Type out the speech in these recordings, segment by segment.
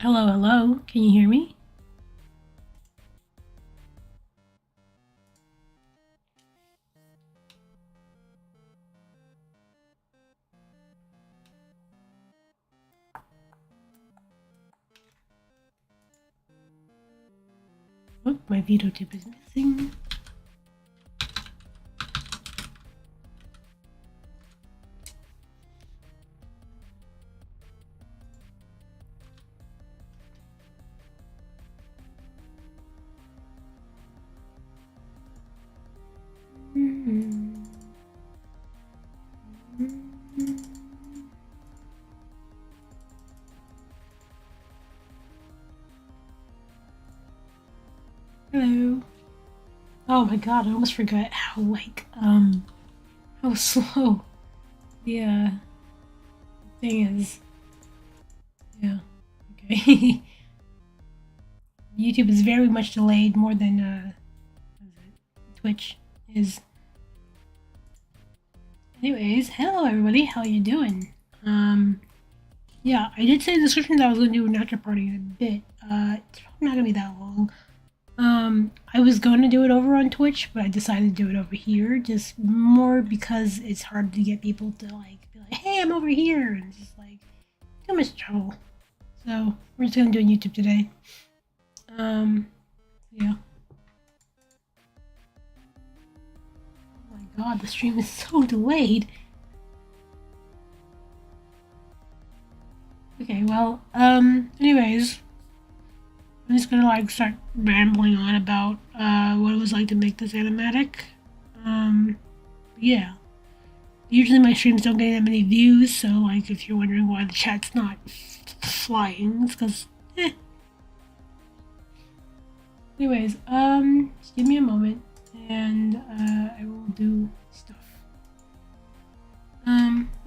Hello, hello. Can you hear me? Oh, my veto tip is missing. Hello. Oh my god, I almost forgot how slow the thing is. Yeah. Okay. YouTube is very much delayed, more than Twitch is. Anyways, hello everybody. How you doing? Yeah, I did say in the description that I was gonna do an after party in a bit. It's probably not gonna be that long. I was going to do it over on Twitch, but I decided to do it over here, just more because it's hard to get people to like be like, "Hey, I'm over here," and it's just like too much trouble. So we're just gonna do it on YouTube today. Yeah. Oh my god, the stream is so delayed. Okay, well, anyways, I'm just gonna like start rambling on about what it was like to make this animatic. Yeah. Usually my streams don't get that many views, so like if you're wondering why the chat's not flying, it's because Anyways, just give me a moment and I will do stuff.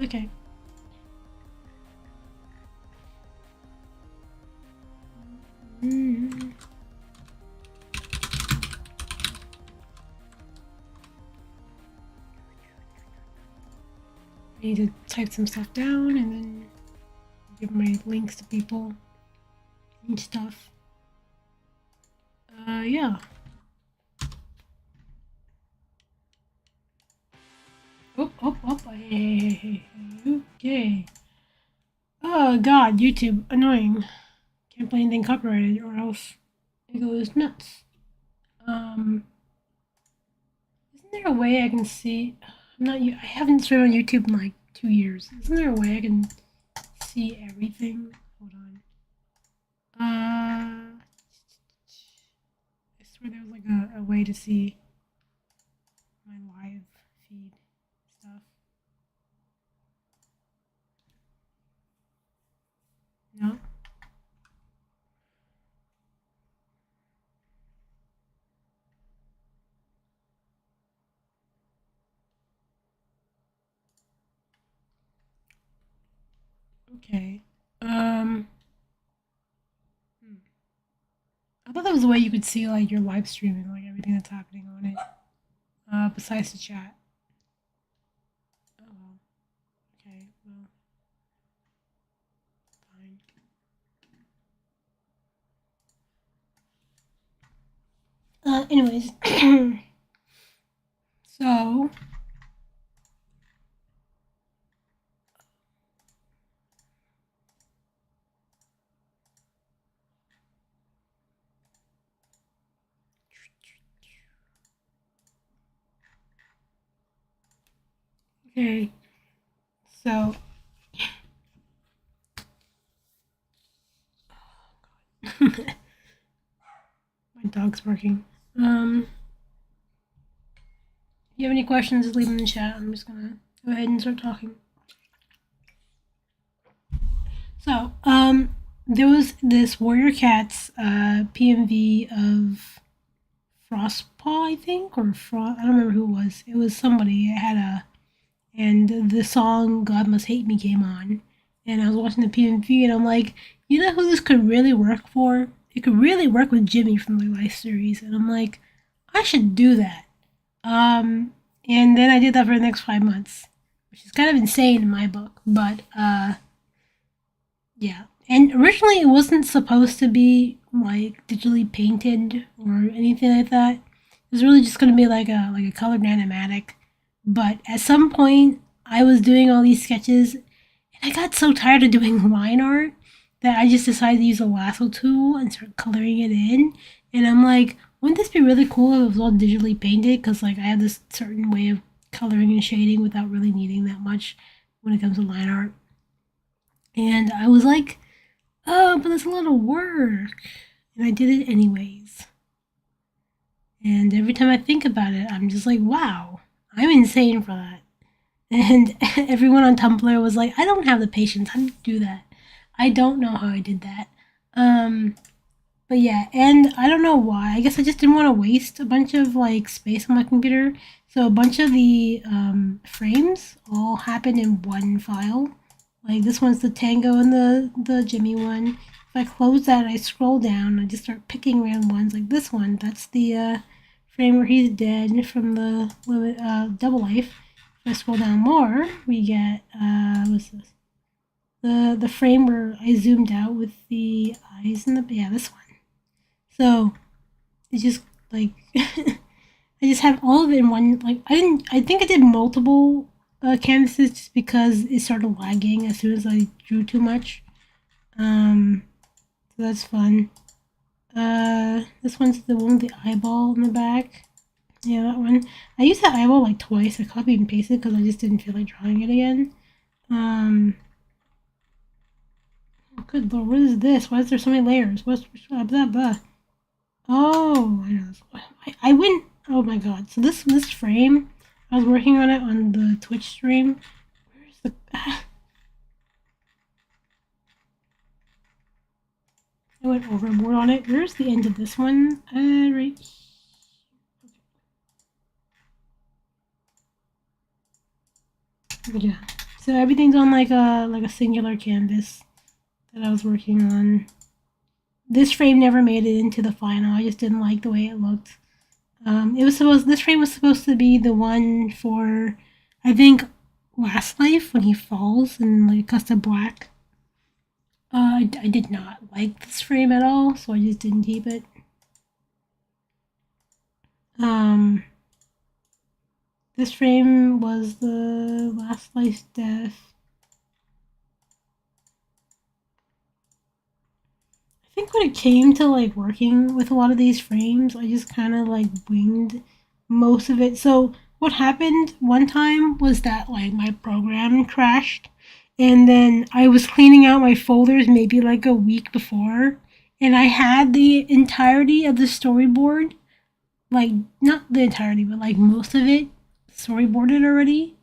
Okay. I need to type some stuff down and then give my links to people and stuff. Yeah. Oh, hey. Okay. Oh god, YouTube, annoying. Can't play anything copyrighted or else it goes nuts. Isn't there a way I can see? I'm not. I haven't streamed on YouTube in like 2 years. Isn't there a way I can see everything? Hold on. I swear there was like a way to see my live feed stuff. No. Okay. I thought that was a way you could see like your live stream and like everything that's happening on it. Besides the chat. Oh well. Okay. Well. Fine. Anyways. So. Okay. So. My dog's barking. If you have any questions, leave them in the chat. I'm just gonna go ahead and start talking. So, there was this Warrior Cats PMV of Frostpaw, I think, or Frost. I don't remember who it was. It was somebody. It had a, and the song "God Must Hate Me" came on, and I was watching the PMV, and I'm like, you know who this could really work for? It could really work with Jimmy from the Life series, and I'm like, I should do that. Um, and then I did that for the next 5 months, which is kind of insane in my book. But yeah. And originally, it wasn't supposed to be like digitally painted or anything like that. It was really just going to be like a colored animatic. But at some point, I was doing all these sketches, and I got so tired of doing line art that I just decided to use a lasso tool and start coloring it in. And I'm like, wouldn't this be really cool if it was all digitally painted? Because like I have this certain way of coloring and shading without really needing that much when it comes to line art. And I was like, oh, but that's a lot of work. And I did it anyways. And every time I think about it, I'm just like, wow, I'm insane for that. And everyone on Tumblr was like, I don't have the patience. How do you do that? I don't know how I did that. Um, but yeah, and I don't know why. I guess I just didn't want to waste a bunch of like space on my computer. So a bunch of the frames all happened in one file. Like this one's the Tango and the Jimmy one. If I close that, I scroll down. I just start picking random ones. Like this one, that's the frame where he's dead from the Double Life. If I scroll down more, we get what's this? The frame where I zoomed out with the eyes and the, yeah, this one. So it's just like I just have all of it in one. Like I didn't. I think I did multiple canvases just because it started lagging as soon as I drew too much. Um, so that's fun. This one's the one with the eyeball in the back. Yeah, that one. I used that eyeball like twice. I copied and pasted because I just didn't feel like drawing it again. Um, oh, good lord, what is this? Why is there so many layers? What's blah blah blah? Oh, I know. I went. Oh my god! So this frame, I was working on it on the Twitch stream. Where's the? I went overboard on it. Where's the end of this one? Right. Yeah. So everything's on like a singular canvas that I was working on. This frame never made it into the final. I just didn't like the way it looked. It was supposed. This frame was supposed to be the one for, I think, Last Life when he falls and like cuts to black. I did not like this frame at all, so I just didn't keep it. Um, this frame was the Last Life's death. I think when it came to like working with a lot of these frames, I just kind of like winged most of it. So what happened one time was that like my program crashed, and then I was cleaning out my folders maybe like a week before, and I had the entirety of the storyboard, like not the entirety, but like most of it storyboarded already.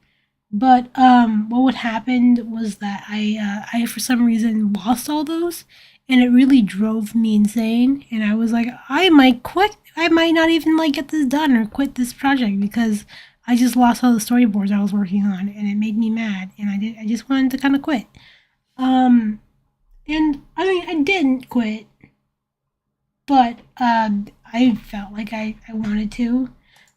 But what would happen was that I for some reason lost all those, and it really drove me insane. And I was like, I might quit. I might not even like get this done or quit this project because I just lost all the storyboards I was working on, and it made me mad. And I just wanted to kind of quit. Um, and I mean, I didn't quit, but I felt like I wanted to.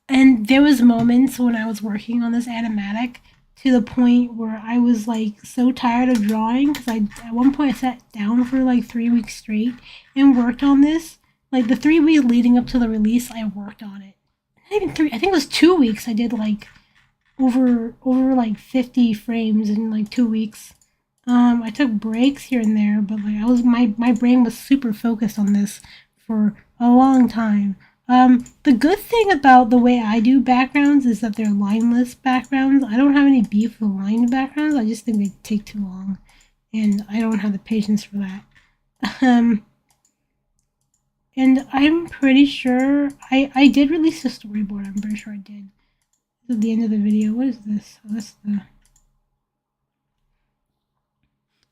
And there was moments when I was working on this animatic to the point where I was like so tired of drawing because I at one point I sat down for like 3 weeks straight and worked on this. Like the 3 weeks leading up to the release, I worked on it. Not even three. I think it was 2 weeks. I did like over like 50 frames in like 2 weeks. I took breaks here and there, but like I was my brain was super focused on this for a long time. The good thing about the way I do backgrounds is that they're lineless backgrounds. I don't have any beef with lined backgrounds. I just think they take too long, and I don't have the patience for that. Um, and I'm pretty sure I did release a storyboard. I'm pretty sure I did. At the end of the video. What is this? Oh, that's the.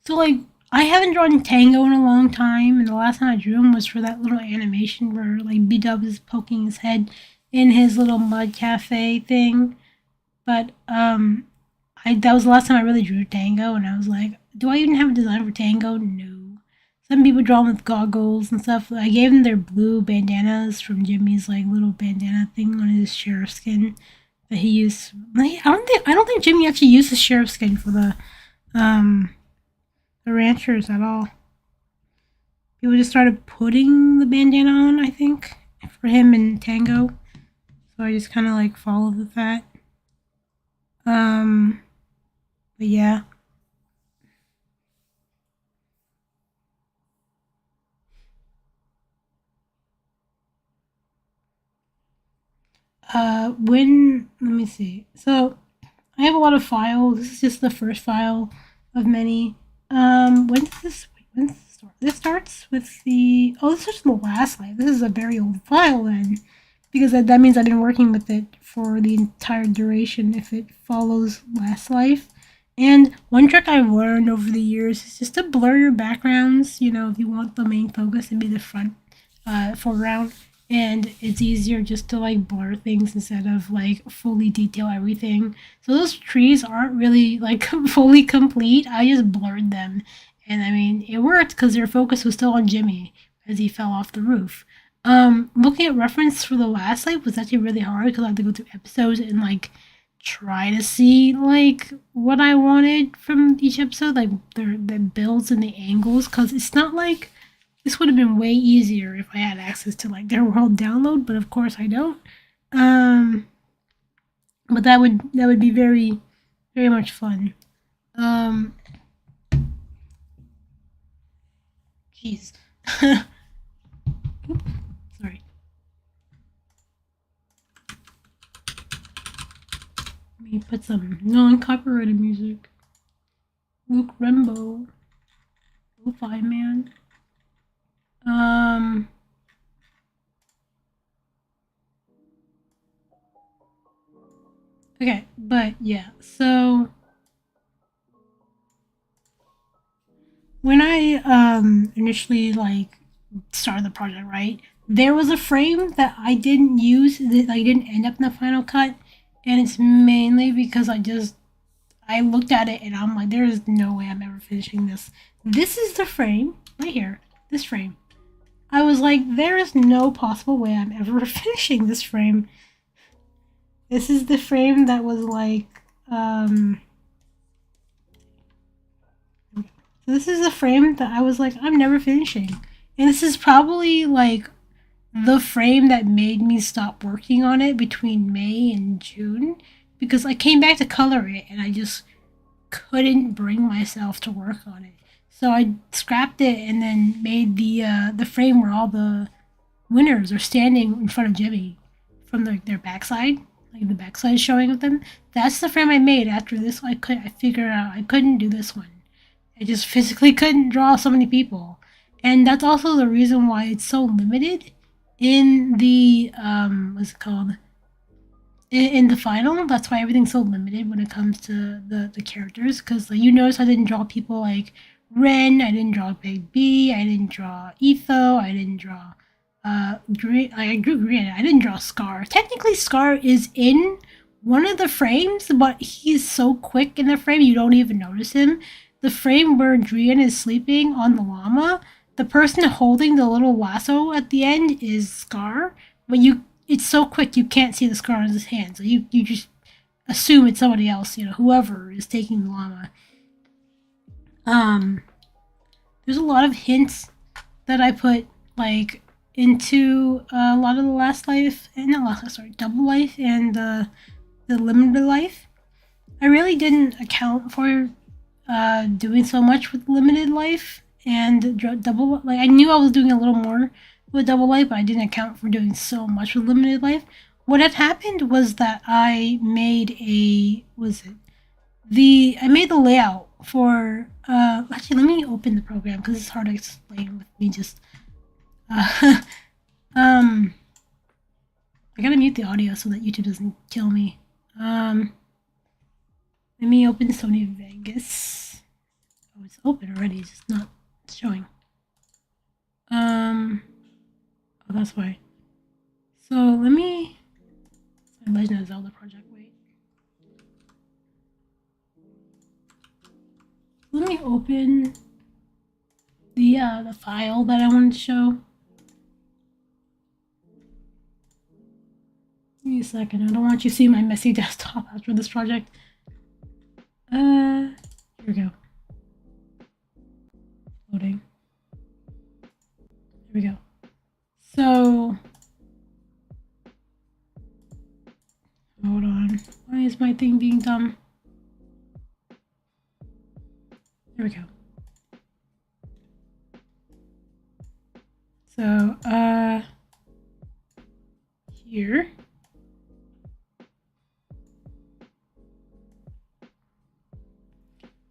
So like I haven't drawn Tango in a long time, and the last time I drew him was for that little animation where like B Dubs is poking his head in his little mud cafe thing. But I that was the last time I really drew Tango, and I was like, do I even have a design for Tango? No. Some people draw him with goggles and stuff. I gave them their blue bandanas from Jimmy's like little bandana thing on his sheriff skin that he used. I don't think Jimmy actually used the sheriff skin for um the ranchers at all. people just started putting the bandana on, I think, for him and Tango. So I just kind of like followed with that. Um, but yeah. When let me see. So I have a lot of files. This is just the first file of many. When does this? When does this start? This starts with the. Oh, this is the last life. This is a very old file then, because that means I've been working with it for the entire duration. If it follows last life. And one trick I've learned over the years is just to blur your backgrounds. You know, if you want the main focus to be the front foreground, and it's easier just to like blur things instead of like fully detail everything. So those trees aren't really like fully complete. I just blurred them, and I mean it worked because their focus was still on Jimmy as he fell off the roof. Looking at reference for the last life was actually really hard because I had to go through episodes and like try to see like what I wanted from each episode, like the builds and the angles, because it's not like this would have been way easier if I had access to like their world download, but of course I don't. Um, but that would be very very much fun. Um, Jeez, sorry. Let me put some non-copyrighted music. Luke Rembo, Lo-Fi Man. Um, okay, but yeah, so when I initially like started the project, right, there was a frame that I didn't use that I didn't end up in the final cut, and it's mainly because I looked at it and I'm like, there is no way I'm ever finishing this. This is the frame right here. This frame. I was like, there is no possible way I'm ever finishing this frame. This is the frame that was like, so this is the frame that I was like, I'm never finishing. And this is probably like the frame that made me stop working on it between May and June because I came back to color it and I just couldn't bring myself to work on it. So I scrapped it and then made the frame where all the winners are standing in front of Jimmy from their backside, like the backside showing of them. That's the frame I made. After this, I figured out I couldn't do this one. I just physically couldn't draw so many people, and that's also the reason why it's so limited in the what's it called in the final. That's why everything's so limited when it comes to the characters. Because like, you notice I didn't draw people like Ren, I didn't draw Big B, I didn't draw Etho, I didn't draw Green. I drew Green. I didn't draw Scar. Technically, Scar is in one of the frames, but he's so quick in the frame you don't even notice him. The frame where Drian is sleeping on the llama, the person holding the little lasso at the end is Scar, but it's so quick you can't see the scar on his hand, so you just assume it's somebody else, whoever is taking the llama. Um, there's a lot of hints that I put like into a lot of the last life, and not last life, sorry, double life and the limited life. I really didn't account for doing so much with limited life and double. Like I knew I was doing a little more with double life, but I didn't account for doing so much with limited life. What had happened was that I made a was it the I made the layout for actually let me open the program because it's hard to explain with me just uh, um I gotta mute the audio so that YouTube doesn't kill me. Let me open Sony Vegas. Oh, it's open already. It's just not showing. Oh, that's why. So let me. Legend of Zelda project. Wait. Let me open the file that I wanted to show. Give me a second. I don't want you to see my messy desktop after this project. Here we go. Loading. is my thing being dumb? There we go. So, here.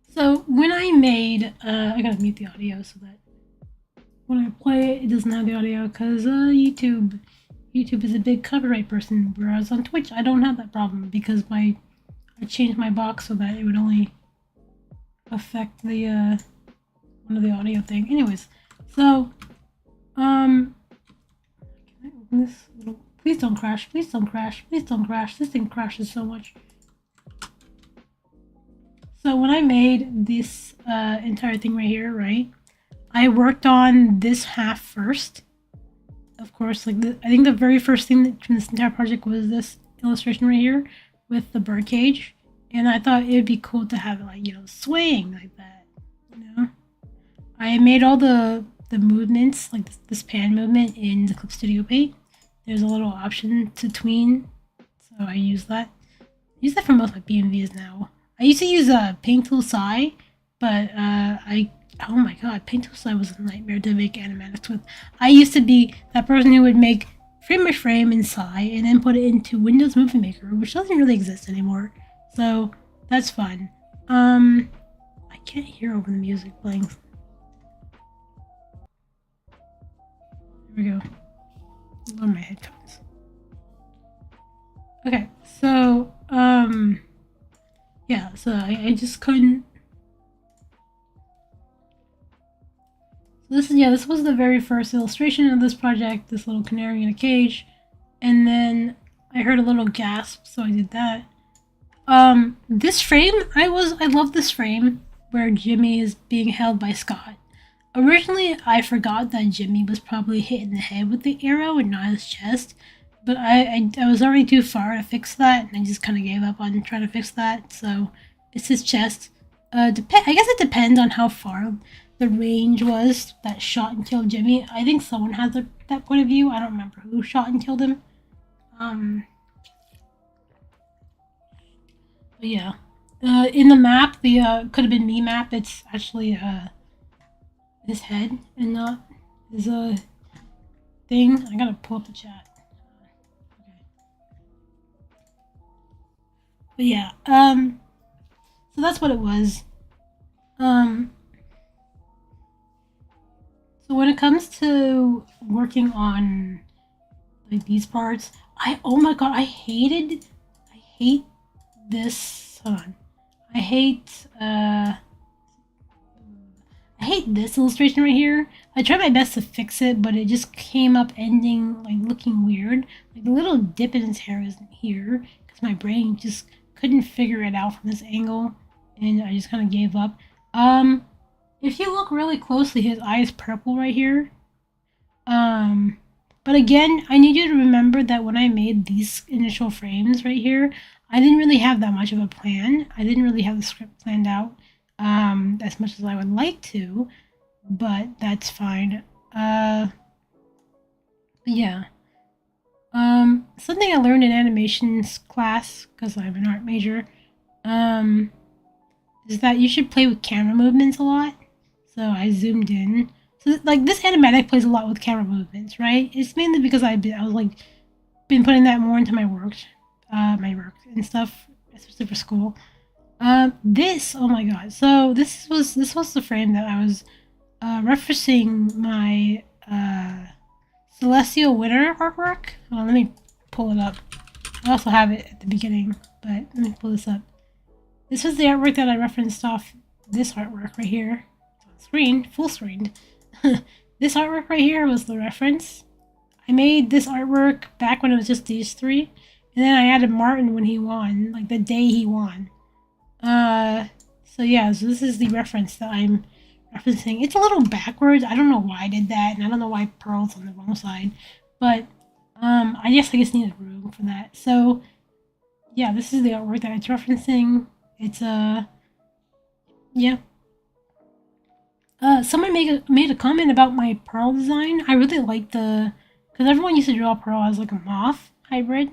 So when I made, I gotta mute the audio so that when I play it, it doesn't have the audio because YouTube is a big copyright person, whereas on Twitch I don't have that problem because I changed my box so that it would only affect the one of the audio thing. Anyways, so can I open this little? Please don't crash! Please don't crash! Please don't crash! This thing crashes so much. So when I made this entire thing right here, right, I worked on this half first. Of course, like I think the very first thing from this entire project was this illustration right here with the birdcage, and I thought it'd be cool to have it like, you know, swaying like that. You know, I made all the movements, like this pan movement, in the Clip Studio Paint. There's a little option to tween, so I use that. I use that for most of my PNVs now. I used to use a Paint Tool Sai, but oh my god, Paint Tool Sai was a nightmare to make animatics with. I used to be that person who would make frame by frame in Sai and then put it into Windows Movie Maker, which doesn't really exist anymore. So that's fun. I can't hear over the music playing. There we go. Lower my headphones. Okay, so yeah, so I just couldn't. So this was the very first illustration of this project, this little canary in a cage, and then I heard a little gasp, so I did that. This frame, I love this frame where Jimmy is being held by Scott. Originally, I forgot that Jimmy was probably hit in the head with the arrow and not his chest, but I was already too far to fix that, and I just kind of gave up on trying to fix that, so it's his chest. I guess it depends on how far the range was that shot and killed Jimmy. I think someone has that point of view. I don't remember who shot and killed him. But yeah. In the map, the could have been me map, it's actually his head and not his thing. I gotta pull up the chat. Okay. But yeah, so that's what it was. So when it comes to working on like these parts, oh my god, I hate this. Hold on. I hate this illustration right here. I tried my best to fix it, but it just came up ending like looking weird. Like the little dip in his hair isn't here because my brain just couldn't figure it out from this angle, and I just kind of gave up. If you look really closely, his eye is purple right here. But again, I need you to remember that when I made these initial frames right here, I didn't really have that much of a plan. I didn't really have the script planned out as much as I would like to, but that's fine. Yeah. Something I learned in animations class, because I'm an art major, is that you should play with camera movements a lot. So I zoomed in. So like this animatic plays a lot with camera movements, right? It's mainly because I was like been putting that more into my work and stuff, especially for school. This, oh my god! So this was the frame that I was referencing my Celestial Winter artwork. Well, let me pull it up. I also have it at the beginning, but let me pull this up. This was the artwork that I referenced off this artwork right here. It's on screen, full screen. This artwork right here was the reference. I made this artwork back when it was just these three, and then I added Martin when he won, like the day he won. So yeah, so this is the reference that I'm referencing. It's a little backwards. I don't know why I did that, and I don't know why Pearl's on the wrong side, but I just needed room for that. So yeah, this is the artwork that it's referencing. It's yeah. Someone made a comment about my Pearl design. I really like because everyone used to draw Pearl as like a moth hybrid,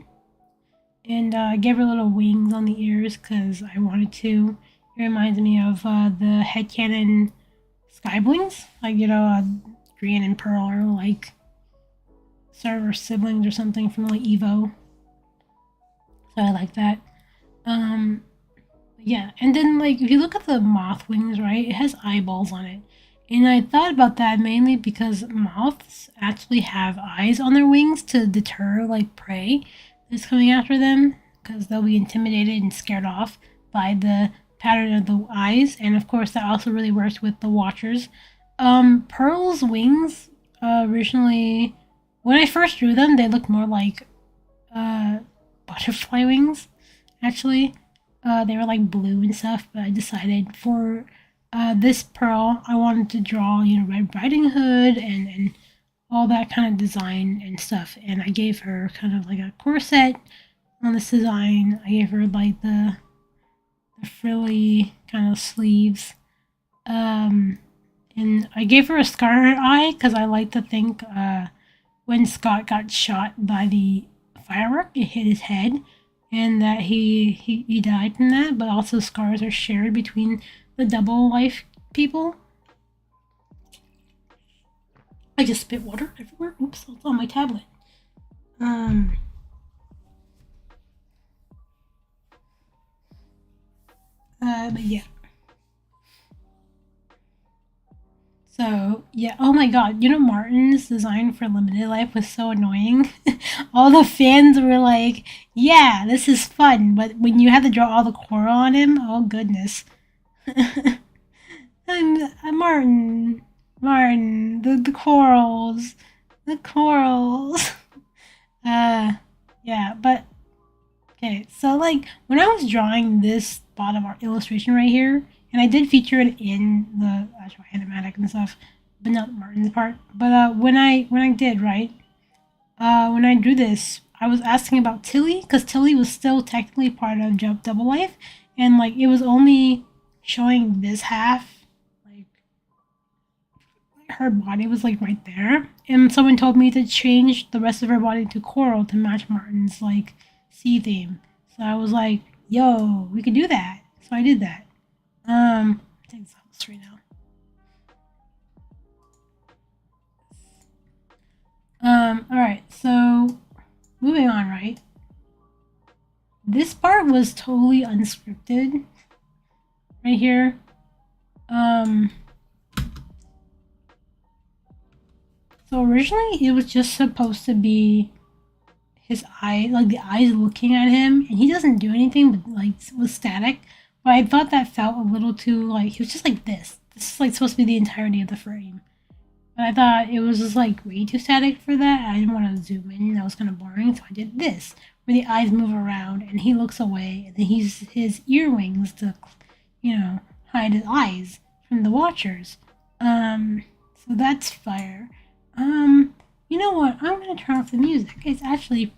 and I gave her little wings on the ears because I wanted to. It reminds me of the headcanon Sky Blings, like Green and Pearl are like sort of siblings or something from like Evo. So I like that. Um, yeah, and then like if you look at the moth wings, right, it has eyeballs on it. And I thought about that mainly because moths actually have eyes on their wings to deter like prey that's coming after them because they'll be intimidated and scared off by the pattern of the eyes. And of course, that also really works with the watchers. Pearl's wings originally, when I first drew them, they looked more like uh, butterfly wings, actually. They were like blue and stuff, but I decided for this pearl, I wanted to draw, Red Riding Hood and all that kind of design and stuff. And I gave her kind of like a corset on this design. I gave her like the frilly kind of sleeves. Um, and I gave her a scar eye because I like to think when Scott got shot by the firework, it hit his head, and that he died from that. But also scars are shared between the double life people. I just spit water everywhere. Oops, it's on my tablet. Um. But yeah. So yeah. Oh my God. Martin's design for Limited Life was so annoying. All the fans were like, "Yeah, this is fun," but when you had to draw all the coral on him, oh goodness. I'm Martin. Martin, the corals. The corals. Uh, yeah, but okay, so like when I was drawing this bottom art illustration right here, and I did feature it in the actual animatic and stuff, but not Martin's part. But when I did right, when I drew this, I was asking about Tilly because Tilly was still technically part of Double Life, and like it was only showing this half, like her body was like right there, and someone told me to change the rest of her body to coral to match Martin's like sea theme. So I was like, "Yo, we could do that." So I did that. I think it's right now. All right. So moving on, right? This part was totally unscripted, right here. Um, so originally it was just supposed to be his eye, like the eyes looking at him, and he doesn't do anything but like was static. But I thought that felt a little too like he was just like this. This is like supposed to be the entirety of the frame. But I thought it was just like way too static for that. I didn't want to zoom in. That was kind of boring. So I did this, where the eyes move around and he looks away, and then he's his ear wings to, hide his eyes from the watchers. So that's fire. You know what? I'm gonna turn off the music. It's actually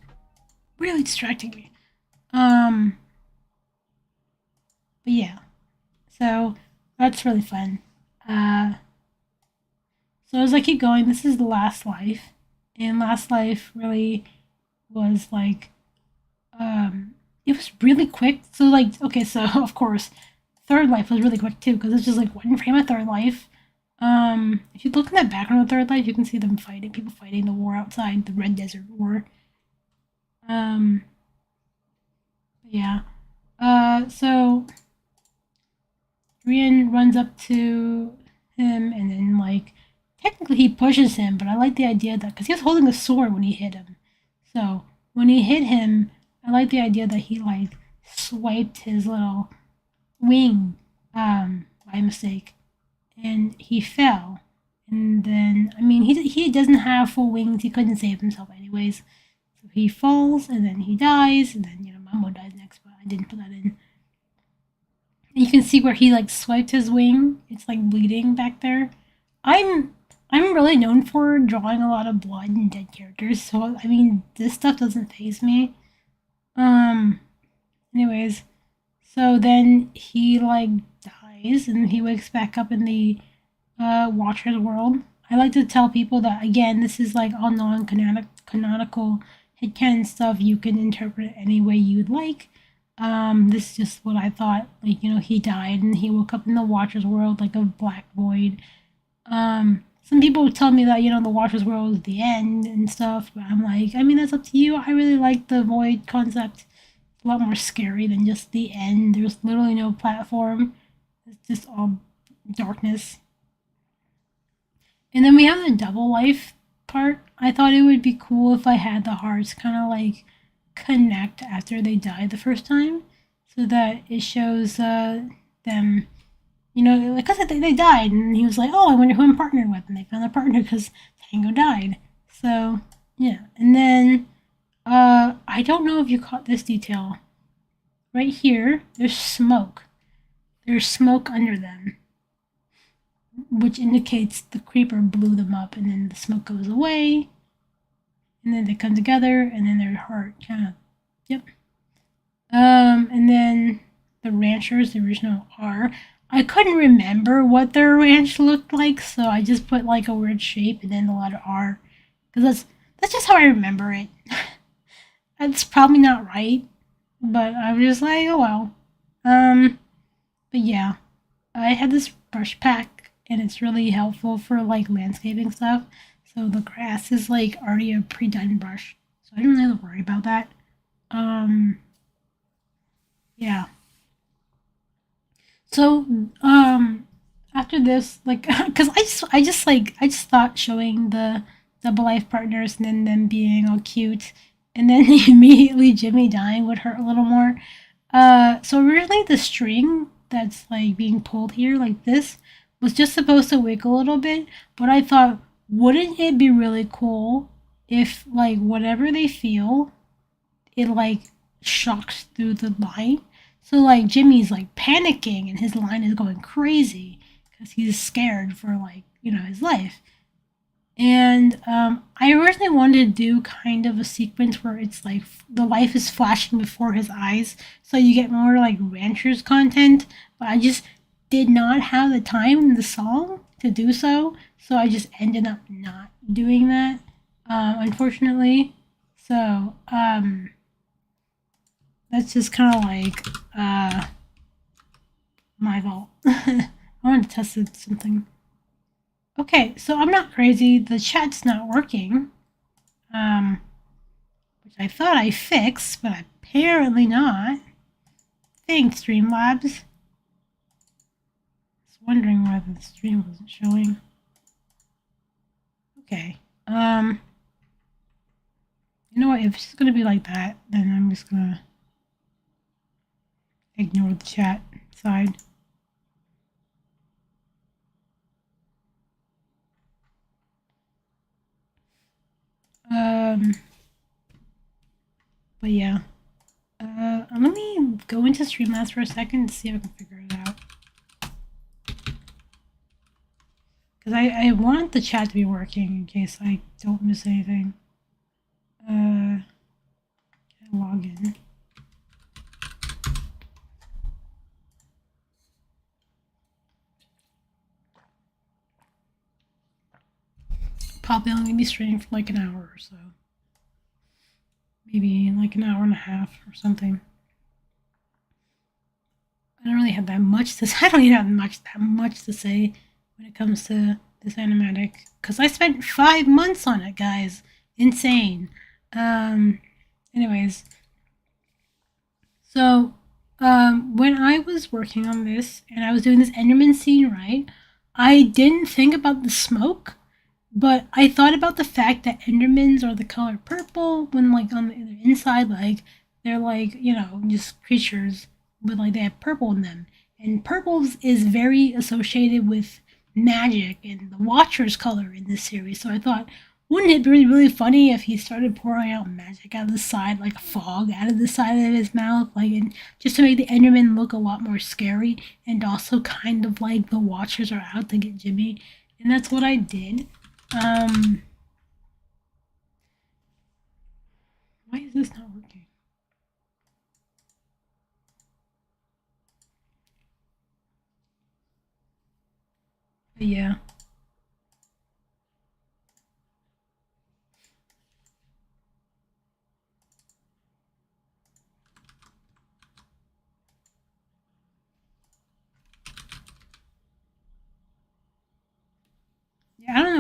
really distracting me. Um, but yeah. So that's really fun. Uh, so as I keep going, this is the last life, and last life really was like, it was really quick. So like, okay, so of course, third life was really quick too because it's just like one frame of third life. If you look in that background of third life, you can see them fighting, people fighting the war outside, the Red Desert War. Um, yeah. So Rian runs up to him and then like technically he pushes him, but I like the idea that because he was holding a sword when he hit him. So when he hit him, I like the idea that he like swiped his little wing by mistake, and he fell. And then I mean he doesn't have full wings. He couldn't save himself anyways. So he falls and then he dies, and then Mambo dies next, but I didn't put that in. And you can see where he like swiped his wing. It's like bleeding back there. I'm I'm really known for drawing a lot of blood and dead characters, so I mean this stuff doesn't faze me. Um anyways, so then he like dies and he wakes back up in the Watcher's world. I like to tell people that again, this is like all non canonical headcanon stuff, you can interpret it any way you'd like. This is just what I thought. Like, he died and he woke up in the Watcher's world like a black void. Some people tell me that, the Watcher's world is the end and stuff, but I'm like, I mean, that's up to you. I really like the void concept. It's a lot more scary than just the end. There's literally no platform. It's just all darkness. And then we have the double life part. I thought it would be cool if I had the hearts kind of like connect after they died the first time, so that it shows them, like, cause they died, and he was like, "Oh, I wonder who I'm partnered with," and they found their partner because Tango died. So yeah, and then I don't know if you caught this detail. Right here, there's smoke. There's smoke under them, which indicates the creeper blew them up, and then the smoke goes away, and then they come together, and then their heart kind of, yep. And then the ranchers, the original R. I couldn't remember what their ranch looked like, so I just put like a weird shape and then the letter R, because that's just how I remember it. That's probably not right, but I'm just like, oh well. But yeah, I had this brush pack, and it's really helpful for like landscaping stuff. So the grass is like already a pre-done brush, so I don't really have to worry about that. Um, yeah. So after this, like, cause I just thought showing the double life partners and then them being all cute, and then immediately Jimmy dying would hurt a little more. So originally the string that's like being pulled here like this was just supposed to wiggle a little bit, but I thought, wouldn't it be really cool if like whatever they feel, it like shocks through the line. So like Jimmy's like panicking and his line is going crazy because he's scared for like, his life. And I originally wanted to do kind of a sequence where it's like the life is flashing before his eyes, so you get more like ranchers content. But I just did not have the time in the song to do so, so I just ended up not doing that, unfortunately. So that's just kind of like my fault. I want to test something. Okay, so I'm not crazy. The chat's not working, which I thought I fixed, but apparently not. Thanks, Streamlabs. I was wondering why the stream wasn't showing. Okay. You know what? If it's gonna be like that, then I'm just gonna ignore the chat side. Um, but yeah. Let me go into Streamlabs for a second and see if I can figure it out. Because I want the chat to be working in case I don't miss anything. Log in. Probably only gonna be streaming for like an hour or so. Maybe like an hour and a half or something. I don't really have that much to say. I don't even have that much to say when it comes to this animatic, because I spent 5 months on it, guys. Insane. Anyways, so when I was working on this and I was doing this Enderman scene, right, I didn't think about the smoke, but I thought about the fact that Endermans are the color purple when, like, on the inside, like, they're like, just creatures, but like they have purple in them. And purple is very associated with magic and the Watcher's color in this series. So I thought, wouldn't it be really, really funny if he started pouring out magic out of the side, like fog out of the side of his mouth, like, and just to make the Enderman look a lot more scary, and also kind of like the Watchers are out to get Jimmy. And that's what I did. Why is this not working? But yeah.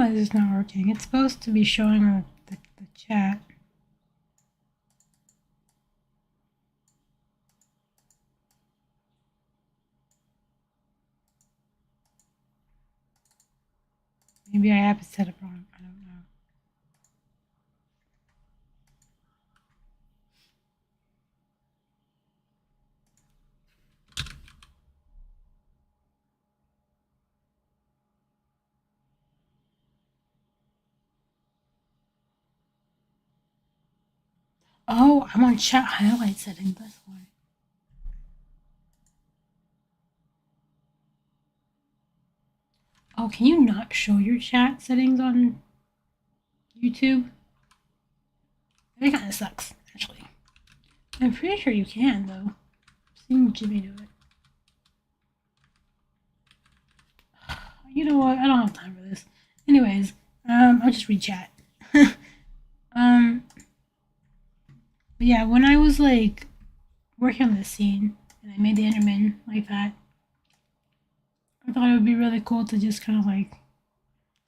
why this is not working. It's supposed to be showing on the chat. Maybe I have it set up wrong. I don't know. Oh, I'm on chat highlight settings. That's why. Oh, can you not show your chat settings on YouTube? That kind of sucks, actually. I'm pretty sure you can, though. I've seen Jimmy do it. You know what? I don't have time for this. Anyways, I'll just read chat. um, but yeah, when I was like working on this scene and I made the Enderman like that, I thought it would be really cool to just kind of like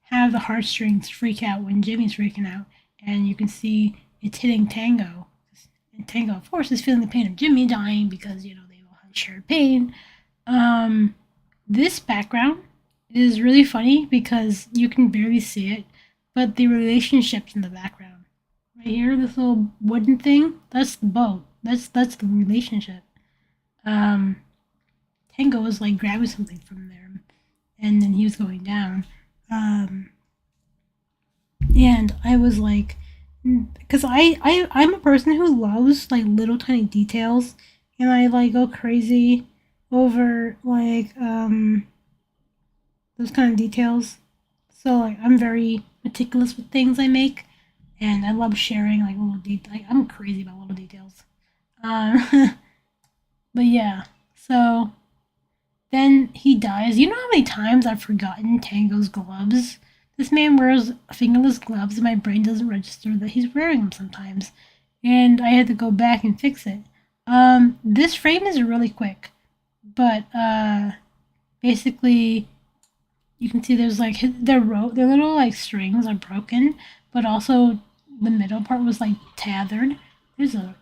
have the heartstrings freak out when Jimmy's freaking out, and you can see it's hitting Tango. And Tango, of course, is feeling the pain of Jimmy dying because they all have shared pain. This background is really funny because you can barely see it, but the relationships in the background. Right here, this little wooden thing, that's the boat. That's the relationship. Um, Tango was like grabbing something from there, and then he was going down. And I was like, because I'm a person who loves like little tiny details, and I like go crazy over like those kind of details. So like I'm very meticulous with things I make, and I love sharing like little details. Like, I'm crazy about little details. Um, but yeah, so then he dies. You know how many times I've forgotten Tango's gloves? This man wears fingerless gloves, and my brain doesn't register that he's wearing them sometimes. And I had to go back and fix it. This frame is really quick, but basically, you can see there's like their little like strings are broken, but also the middle part was like tethered. There's a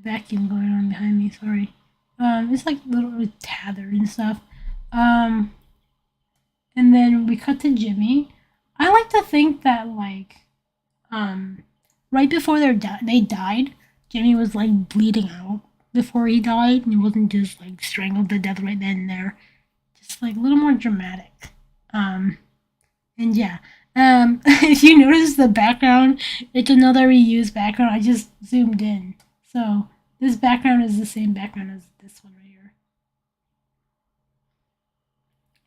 vacuum going on behind me. Sorry. It's like literally tethered and stuff. Um, and then we cut to Jimmy. I like to think that like um, right before they died, Jimmy was like bleeding out before he died, and he wasn't just like strangled to death right then and there. Just like a little more dramatic. Um, and yeah, if you notice the background, it's another reused background. I just zoomed in, so this background is the same background as this one right here,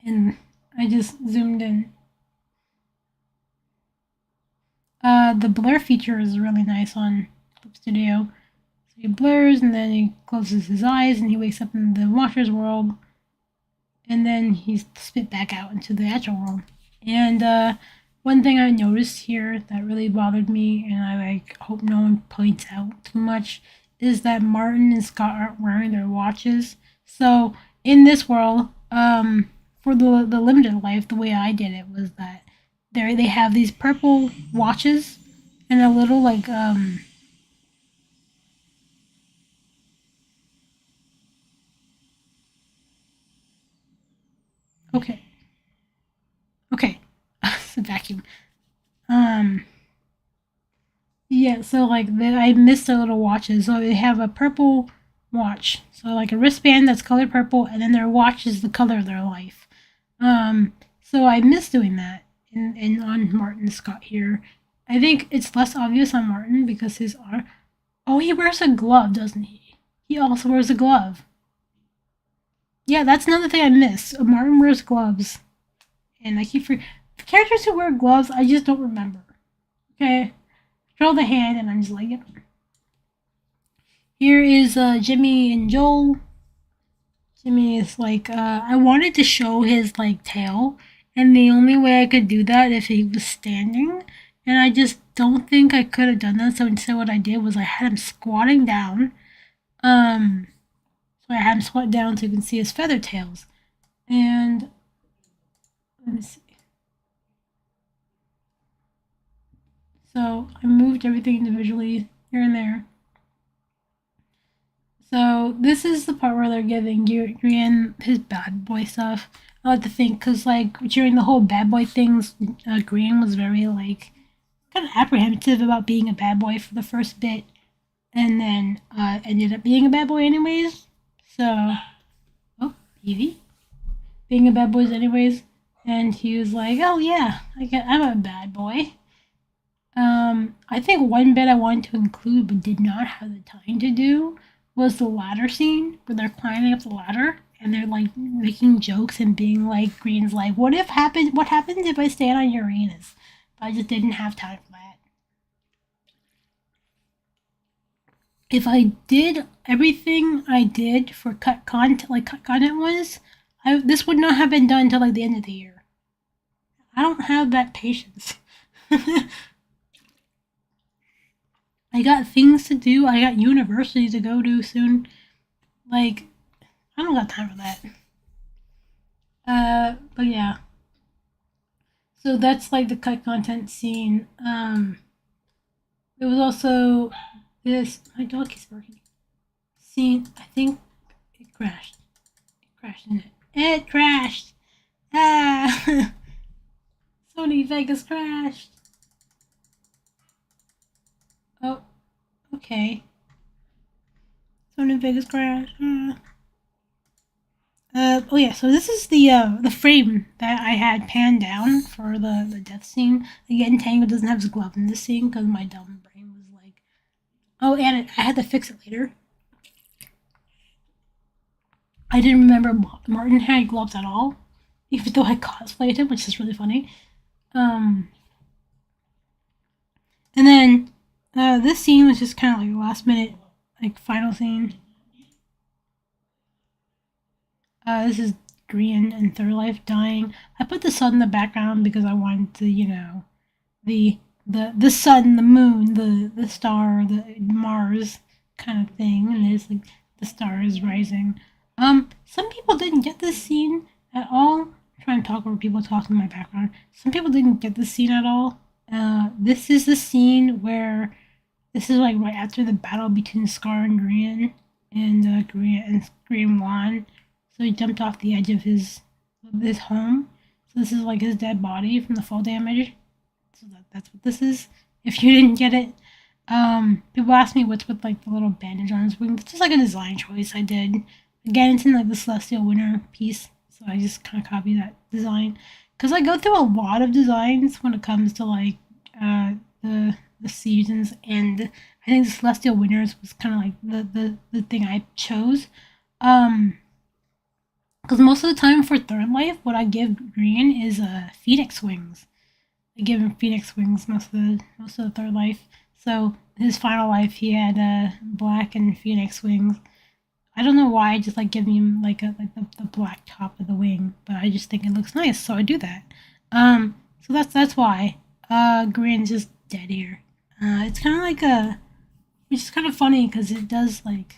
and I just zoomed in. The blur feature is really nice on Clip Studio. So he blurs and then he closes his eyes and he wakes up in the Watcher's world, and then he's spit back out into the actual world. And one thing I noticed here that really bothered me, and I like hope no one points out too much, is that Martin and Scott aren't wearing their watches. So in this world, for the limited life, the way I did it was that they have these purple watches and a little like okay, okay, it's a vacuum. Um, yeah, so like I missed their little watches. So they have a purple watch, so like a wristband that's colored purple, and then their watch is the color of their life. So I miss doing that in on Martin Scott here. I think it's less obvious on Martin because his arm. Oh, he wears a glove, doesn't he? He also wears a glove. Yeah, that's another thing I miss. Martin wears gloves, and I keep for characters who wear gloves. I just don't remember. Okay, draw the hand, and I'm just like, yep. Here is Jimmy and Joel. Jimmy is like, I wanted to show his like tail, and the only way I could do that if he was standing, and I just don't think I could have done that. So instead, what I did was I had him squatting down. Um, so I had him squat down so you can see his feather tails. And let me see. worked everything individually here and there. So this is the part where they're giving Grian his bad boy stuff. I like to think because like during the whole bad boy things, Grian was very like kind of apprehensive about being a bad boy for the first bit, and then ended up being a bad boy anyways. So, oh, Evie being a bad boy anyways, and he was like, "Oh yeah, I'm a bad boy." I think one bit I wanted to include but did not have the time to do was the ladder scene where they're climbing up the ladder and they're like making jokes and being like, Green's like, what happens if I stand on Uranus? But I just didn't have time for that. If I did everything I did for cut content, like cut content was, this would not have been done until like the end of the year. I don't have that patience. I got things to do. I got university to go to soon. Like, I don't got time for that. But yeah. So that's like the cut content scene. There was also this. My dog keeps barking. Scene. I think it crashed. It crashed in it. It crashed. Ah. Sony Vegas crashed. Oh. Okay. Sony Vegas crashed. Oh yeah, so this is the frame that I had panned down for the death scene. Again, Tango doesn't have his glove in this scene because my dumb brain was like, oh, and I had to fix it later. I didn't remember Martin had gloves at all, even though I cosplayed him, which is really funny. And then this scene was just kind of like last minute, like final scene. This is Green and Third Life dying. I put the sun in the background because I wanted to, the sun, the moon, the star, the Mars kind of thing, and there's like the star is rising. Some people didn't get this scene at all. I'm trying to talk over people talking in my background. Some people didn't get this scene at all. This is the scene where this is like right after the battle between Scar and Green, and Green won. So he jumped off the edge of his home. So this is like his dead body from the fall damage. So that's what this is. If you didn't get it, people ask me what's with like the little bandage on his wing. It's just like a design choice I did. Again, it's in like the Celestial Winter piece, so I just kind of copy that design. Cause I go through a lot of designs when it comes to like the seasons, and I think the Celestial Winters was kind of like the thing I chose. Because most of the time for Third Life, what I give Green is Phoenix wings. I give him Phoenix wings most of the Third Life. So his final life, he had black and Phoenix wings. I don't know why I just like giving him like the black top of the wing, but I just think it looks nice, so I do that. So that's why Green's just dead here. It's kind of like which is kind of funny because it does like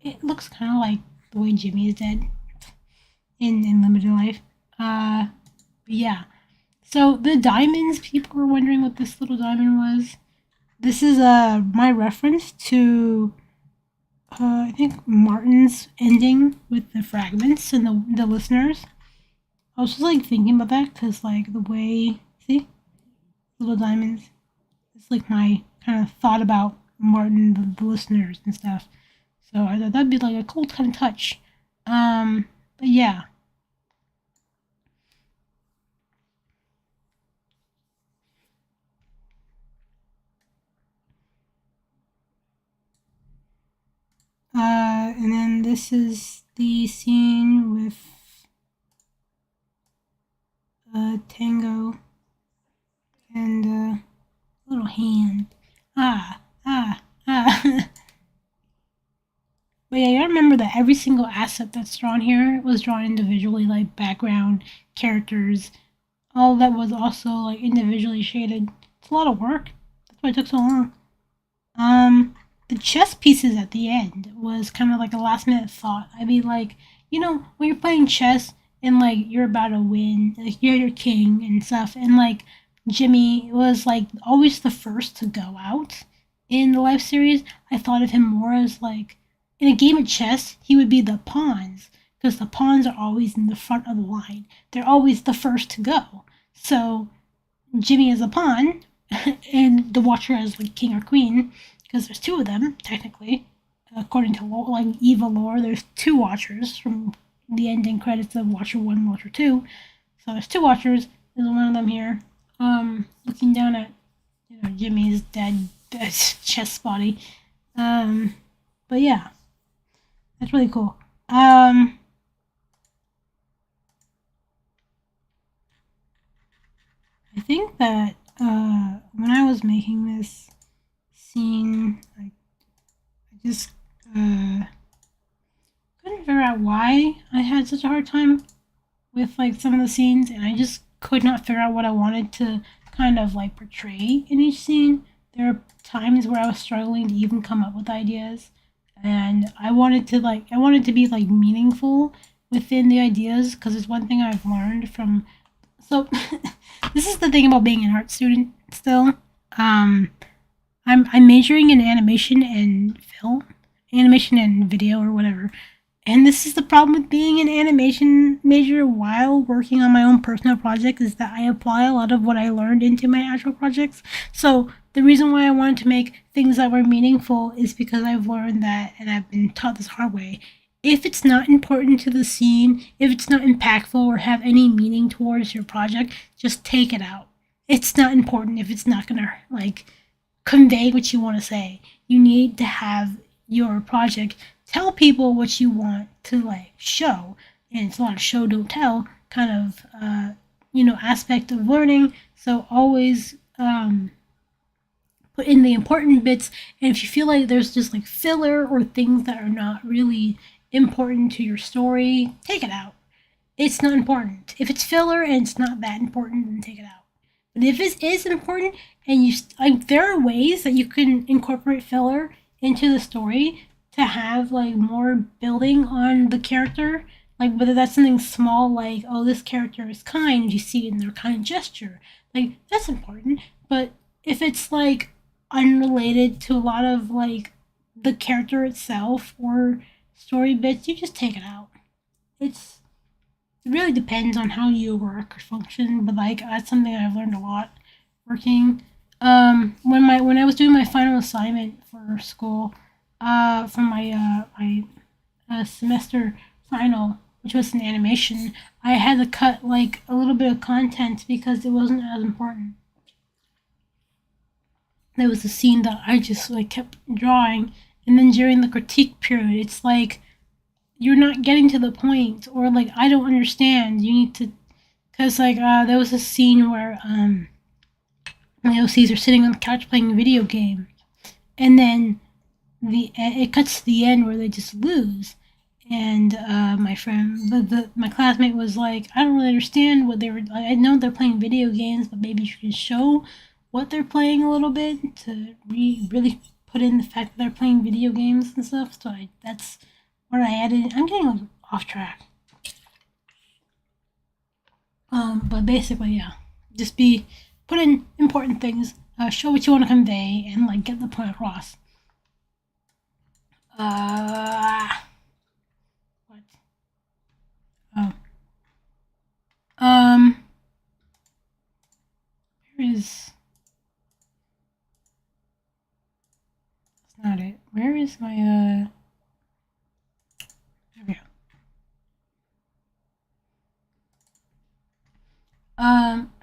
it looks kind of like the way Jimmy is dead in Limited Life. But yeah. So the diamonds, people were wondering what this little diamond was. This is my reference to I think Martin's ending with the fragments and the listeners. I was just like thinking about that because like the way see little diamonds. It's like my kind of thought about Martin, the listeners and stuff. So I thought that'd be like a cool kind of touch. But yeah. And then this is the scene with Tango and little hand. Ah. But yeah, you gotta remember that every single asset that's drawn here was drawn individually, like background, characters, all that was also like individually shaded. It's a lot of work. That's why it took so long. The chess pieces at the end was kind of like a last minute thought. I mean, like, when you're playing chess and like you're about to win, like you're your king and stuff, and like Jimmy was like always the first to go out in the live series. I thought of him more as like in a game of chess, he would be the pawns because the pawns are always in the front of the line. They're always the first to go. So Jimmy is a pawn, and the Watcher as like king or queen because there's two of them technically. According to like Eva lore, there's two Watchers from the ending credits of Watcher One, and Watcher Two. So there's two Watchers. There's one of them here, looking down at Jimmy's dead chest body. Um, but yeah, that's really cool. I think that when I was making this scene, I just uh, couldn't figure out why I had such a hard time with like some of the scenes, and I just could not figure out what I wanted to kind of like portray in each scene. There are times where I was struggling to even come up with ideas, and I wanted to be like meaningful within the ideas because it's one thing I've learned from. So this is the thing about being an art student still. Um, I'm majoring in animation and film, animation and video or whatever. And this is the problem with being an animation major while working on my own personal project is that I apply a lot of what I learned into my actual projects. So the reason why I wanted to make things that were meaningful is because I've learned that and I've been taught this hard way. If it's not important to the scene, if it's not impactful or have any meaning towards your project, just take it out. It's not important if it's not gonna like convey what you want to say. You need to have your project tell people what you want to like show, and it's a lot of show don't tell kind of aspect of learning. So always put in the important bits, and if you feel like there's just like filler or things that are not really important to your story, take it out. It's not important. If it's filler and it's not that important, then take it out. But if it is important, and you like, there are ways that you can incorporate filler into the story to have like more building on the character. Like whether that's something small, like oh this character is kind, you see it in their kind gesture, like that's important. But if it's like unrelated to a lot of like the character itself or story bits, you just take it out. It's it really depends on how you work or function, but like that's something I've learned a lot working. When I was doing my final assignment for school, for my semester final, which was an animation, I had to cut like a little bit of content because it wasn't as important. There was a scene that I just like kept drawing, and then during the critique period, it's like you're not getting to the point, or like I don't understand. You need to, cause like there was a scene where my OCs are sitting on the couch playing a video game, and then it cuts to the end where they just lose. And my friend, my classmate was like, I don't really understand what they were. I know they're playing video games, but maybe you can show what they're playing a little bit to really put in the fact that they're playing video games and stuff. So that's what I added. I'm getting like off track. But basically, yeah, just be put in important things, show what you want to convey, and like get the point across. What? Oh, um, where is? That's not it. Where is my There we go.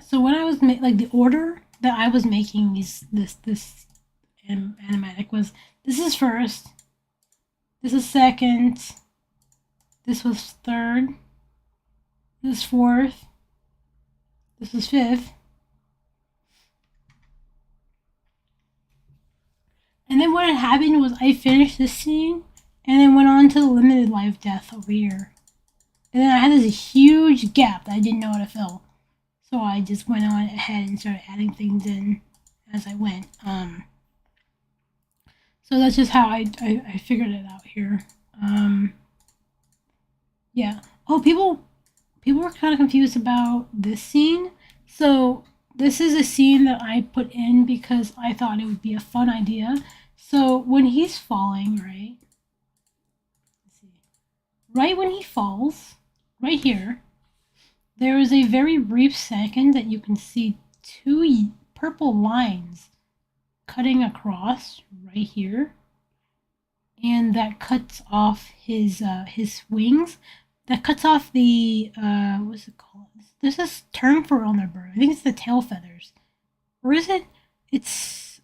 So when I was like the order that I was making this animatic was this is first, this is second, this was third, this is fourth, this is fifth, and then what had happened was I finished this scene and then went on to the limited life death over here, and then I had this huge gap that I didn't know how to fill. So I just went on ahead and started adding things in as I went. So that's just how I figured it out here. Yeah. Oh, people were kind of confused about this scene. So this is a scene that I put in because I thought it would be a fun idea. So when he's falling, right? Let's see. Right when he falls, right here, there is a very brief second that you can see two purple lines cutting across right here, and that cuts off his wings. That cuts off the what's it called? There's this term for on their bird. I think it's the tail feathers, or is it? It's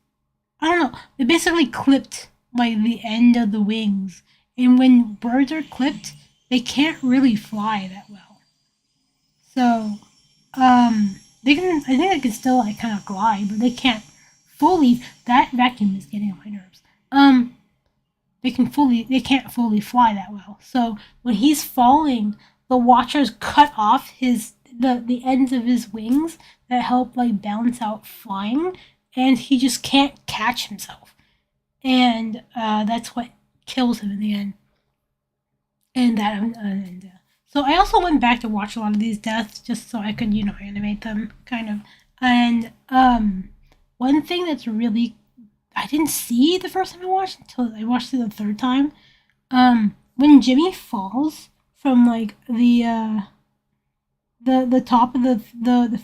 I don't know. They basically clipped like the end of the wings, and when birds are clipped, they can't really fly that well. So they can. I think they can still like kind of glide, but they can't fully. That vacuum is getting on my nerves. They can't fully fly that well. So when he's falling, the watchers cut off the ends of his wings that help like balance out flying, and he just can't catch himself, and that's what kills him in the end. So I also went back to watch a lot of these deaths just so I could animate them kind of. And one thing that's really I didn't see the first time I watched until I watched it the third time. When Jimmy falls from like the top of the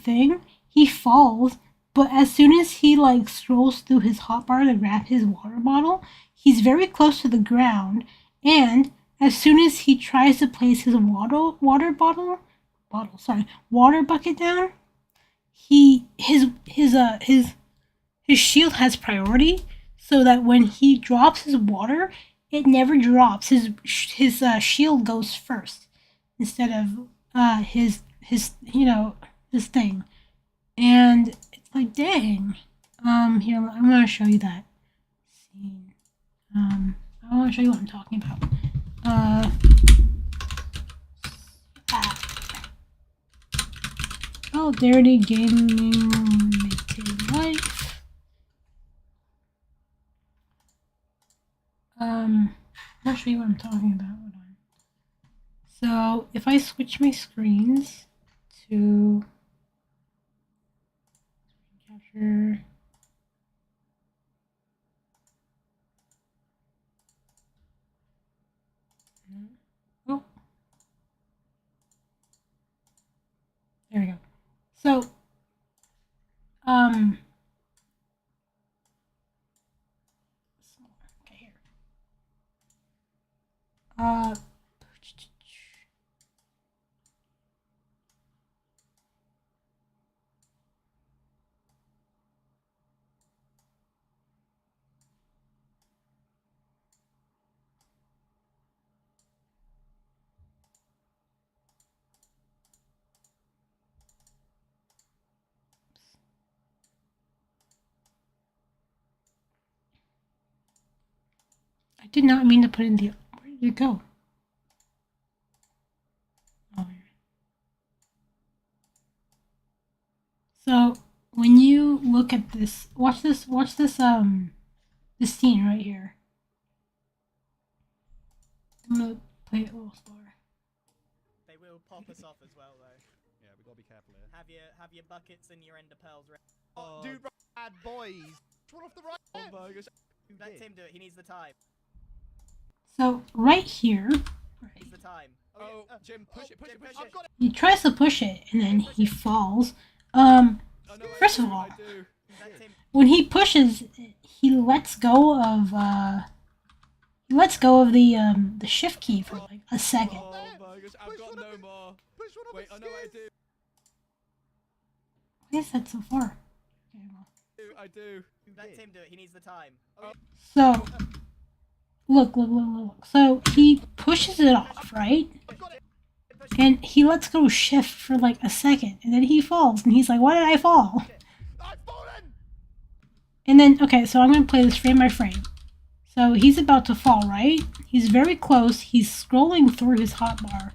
thing, he falls, but as soon as he like strolls through his hotbar to grab his water bottle, he's very close to the ground, and as soon as he tries to place his water bucket down, his shield has priority, so that when he drops his water, it never drops. His shield goes first instead of his thing, and it's like dang. Here I'm gonna show you that scene. I want to show you what I'm talking about. Uh, oh, dirty gaming life. I'll show you what I'm talking about. Hold on. So if I switch my screens to capture. Oh, there we go. So, okay, here. I did not mean to put in the. Where did it go? Oh, so when you look at this, watch this this scene right here. I'm gonna play it a little slower. They will pop us off as well, though. Yeah, we gotta be careful here. Have your buckets and your ender pearls ready. Oh, dude, bad boys. One off the right. Oh, burgers. Let Tim do it. He needs the time. So right here, Needs the time. Oh, Jim, push it. I've got it. he tries to push it and then he falls. First of all, when he pushes, he lets go of the shift key for like a second. Oh, burgers. I've got no more. Wait, I know what I do. Why is that so far? Okay, well. I do. Let Tim do it. He needs the time. So, look. So he pushes it off, right? And he lets go shift for like a second, and then he falls, and he's like, "Why did I fall?" I've fallen. And then, okay, so I'm gonna play this frame by frame. So he's about to fall, right? He's very close. He's scrolling through his hotbar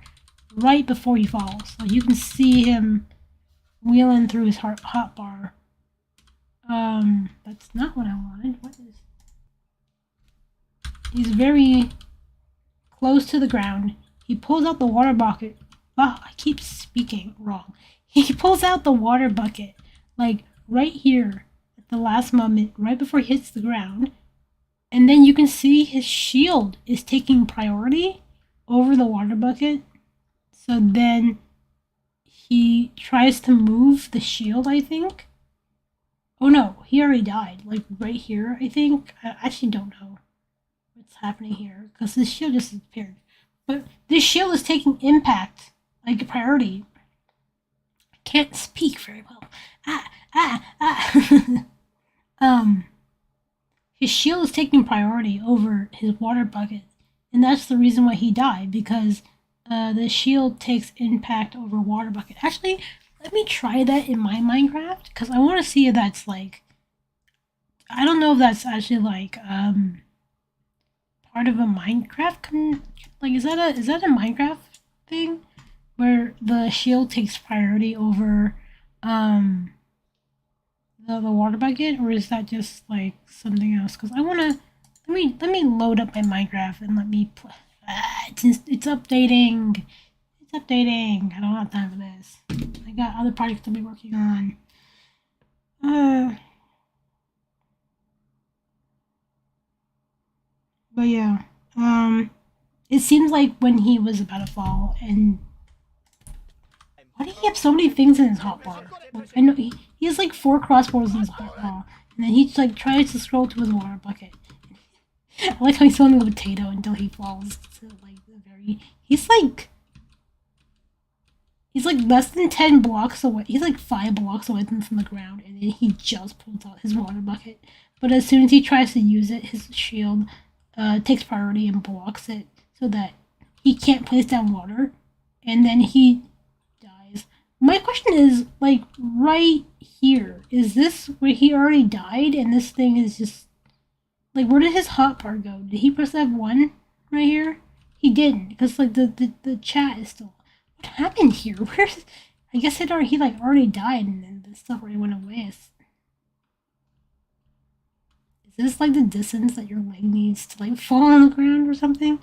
right before he falls. So you can see him wheeling through his hotbar. That's not what I wanted. What is? He's very close to the ground. He pulls out the water bucket. Oh, I keep speaking wrong. He pulls out the water bucket like right here at the last moment, right before he hits the ground. And then you can see his shield is taking priority over the water bucket. So then he tries to move the shield, I think. Oh no, he already died. Like right here, I think. I actually don't know what's happening here because this shield just disappeared. But this shield is taking impact, like priority. I can't speak very well. um, his shield is taking priority over his water bucket, and that's the reason why he died because the shield takes impact over water bucket. Actually, let me try that in my Minecraft because I want to see if that's like. I don't know if that's actually like part of a Minecraft like is that a Minecraft thing where the shield takes priority over um the water bucket, or is that just like something else? Because I want to let me load up my Minecraft and let me play. It's updating. It's updating. I don't have time for this. I got other projects to be working on. But yeah, it seems like when he was about to fall, and why do he have so many things in his hotbar? Like, I know he has like 4 crossbows in his hotbar, and then he like tries to scroll to his water bucket. I like how he's holding a potato until he falls to like the very. He's like less than 10 blocks away. He's like 5 blocks away from the ground, and then he just pulls out his water bucket. But as soon as he tries to use it, his shield takes priority and blocks it so that he can't place down water, and then he dies. My question is, like, right here, is this where he already died, and this thing is just like, where did his hotbar go? Did he press F1 right here? He didn't, because like the chat is still. What happened here? Where's? I guess he like already died, and then the stuff already went away. Is this like the distance that your leg needs to like fall on the ground or something?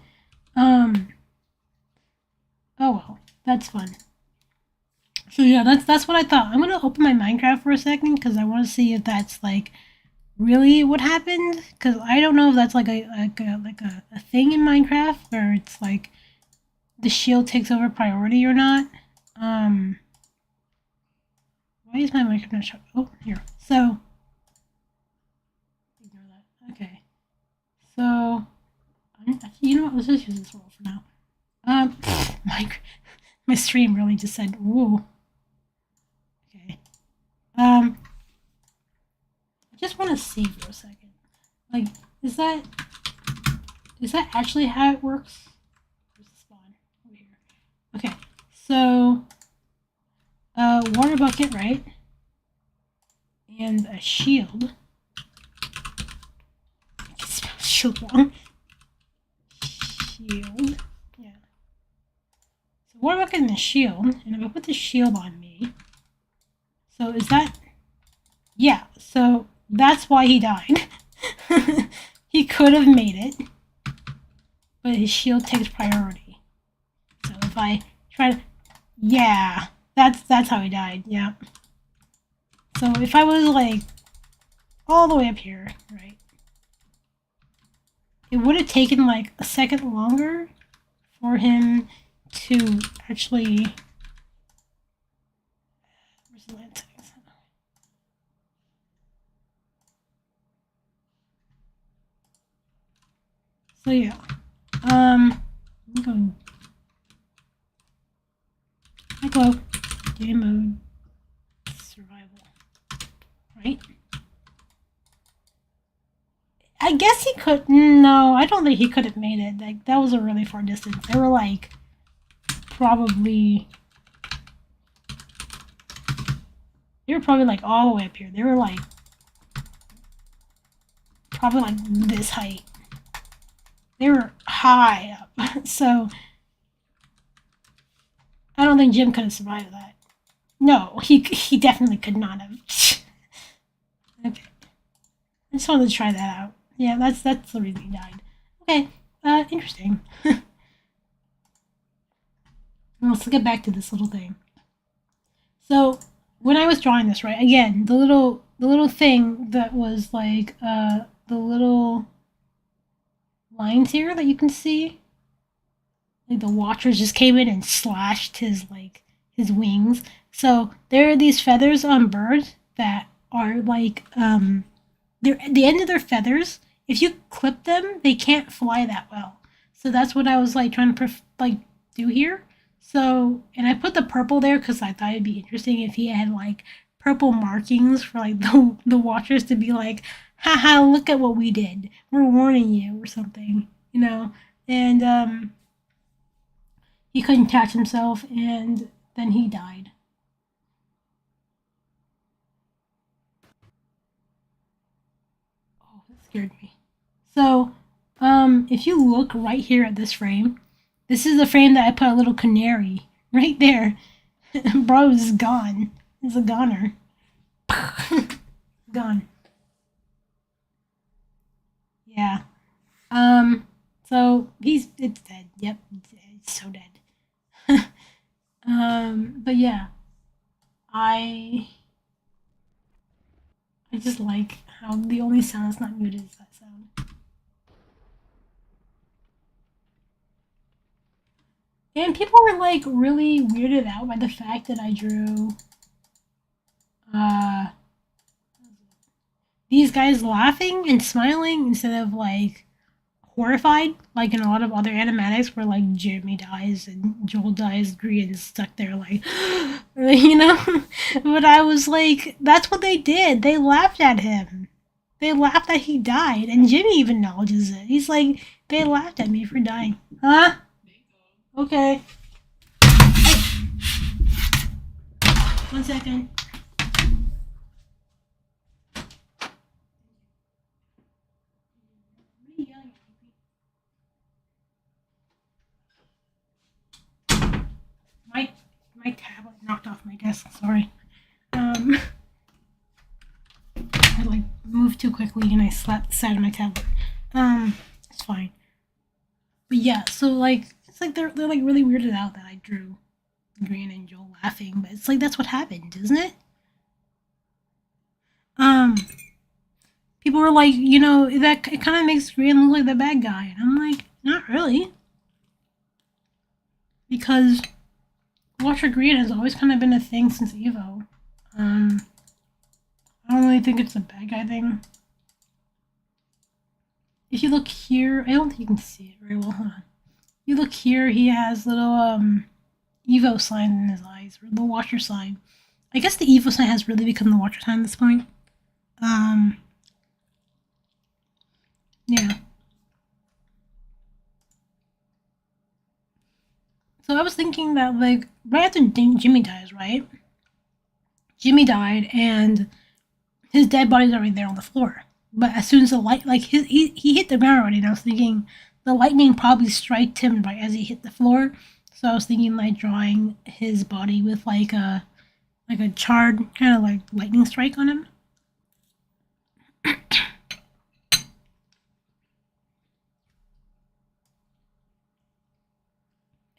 Oh well, that's fun. So yeah, that's what I thought. I'm gonna open my Minecraft for a second because I want to see if that's like really what happened. Because I don't know if that's like a thing in Minecraft where it's like the shield takes over priority or not. Why is my Minecraft not showing? Oh, here. So ignore that. Okay. So you know what? Let's just use this roll for now. My stream really just said, "Whoa." Okay. I just want to see for a second. Like, is that actually how it works? Where's the spawn? Over here. Okay. So, water bucket, right? And a shield. I can spell shield wrong. Shield. Yeah. So water bucket and a shield, and if I put the shield on me, so is that? Yeah. So that's why he died. He could have made it, but his shield takes priority. So if I try to, yeah, that's how he died. Yeah. So if I was like all the way up here, right, it would have taken like a second longer for him to actually. Where's the land settings? So yeah, I'm going. I go game mode survival, right? I guess he could. No, I don't think he could have made it. Like that was a really far distance. They were like probably. They were probably like all the way up here. They were like probably like this height. They were high up. So I don't think Jim could have survived that. No, he definitely could not have. Okay. I just wanted to try that out. Yeah, that's the reason he died. Okay, interesting. Let's get back to this little thing. So when I was drawing this, right, again, the little thing that was like the little lines here that you can see, like the Watchers just came in and slashed his wings. So there are these feathers on birds that are like they're at the end of their feathers. If you clip them, they can't fly that well. So that's what I was like trying to do here. So and I put the purple there because I thought it'd be interesting if he had like purple markings for like the Watchers to be like, haha, look at what we did. We're warning you or something, you know. And he couldn't catch himself, and then he died. Oh, that scared me. So, if you look right here at this frame, this is the frame that I put a little canary right there. Bro is gone. He's a goner. Gone. Yeah. So it's dead. Yep, it's so dead. But yeah, I I just like how the only sound that's not muted is that sound. And people were like really weirded out by the fact that I drew uh these guys laughing and smiling instead of like horrified, like in a lot of other animatics where like Jeremy dies and Joel dies, Grian's stuck there like you know? But I was like, that's what they did. They laughed at him. They laughed that he died, and Jimmy even acknowledges it. He's like, they laughed at me for dying. Huh? Okay. Hey. 1 second. My my tablet knocked off my desk. Sorry. I like moved too quickly and I slapped the side of my tablet. It's fine. But yeah, so like it's like they're like really weirded out that I drew Green and Joel laughing, but it's like that's what happened, isn't it? Um, People were like, that it kind of makes Green look like the bad guy, and I'm like, not really, because Watcher Green has always kind of been a thing since Evo. I don't really think it's a bad guy thing. If you look here, I don't think you can see it very well. Hold on. You look here, he has little Evo sign in his eyes, or the Watcher sign. I guess the Evo sign has really become the Watcher sign at this point. Yeah. So I was thinking that like right after Jimmy dies, right? Jimmy died, and his dead body's already there on the floor. But as soon as the light, like he hit the ground already, and I was thinking the lightning probably struck him right as he hit the floor. So I was thinking like drawing his body with like a charred kind of like lightning strike on him.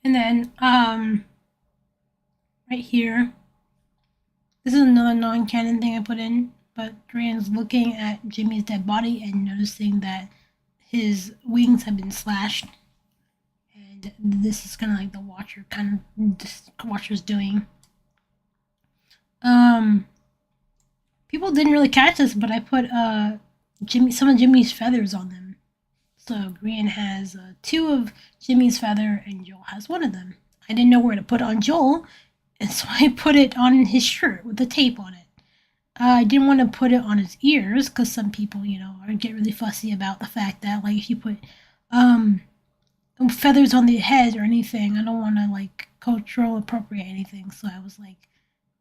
And then right here, this is another non-canon thing I put in, but Duran's looking at Jimmy's dead body and noticing that his wings have been slashed. And this is kind of like the Watcher Watcher's doing. People didn't really catch this, but I put some of Jimmy's feathers on them. So Green has 2 of Jimmy's feather, and Joel has 1 of them. I didn't know where to put it on Joel, and so I put it on his shirt with the tape on it. I didn't want to put it on his ears because some people, get really fussy about the fact that like if you put feathers on the head or anything, I don't want to like cultural appropriate anything. So I was like,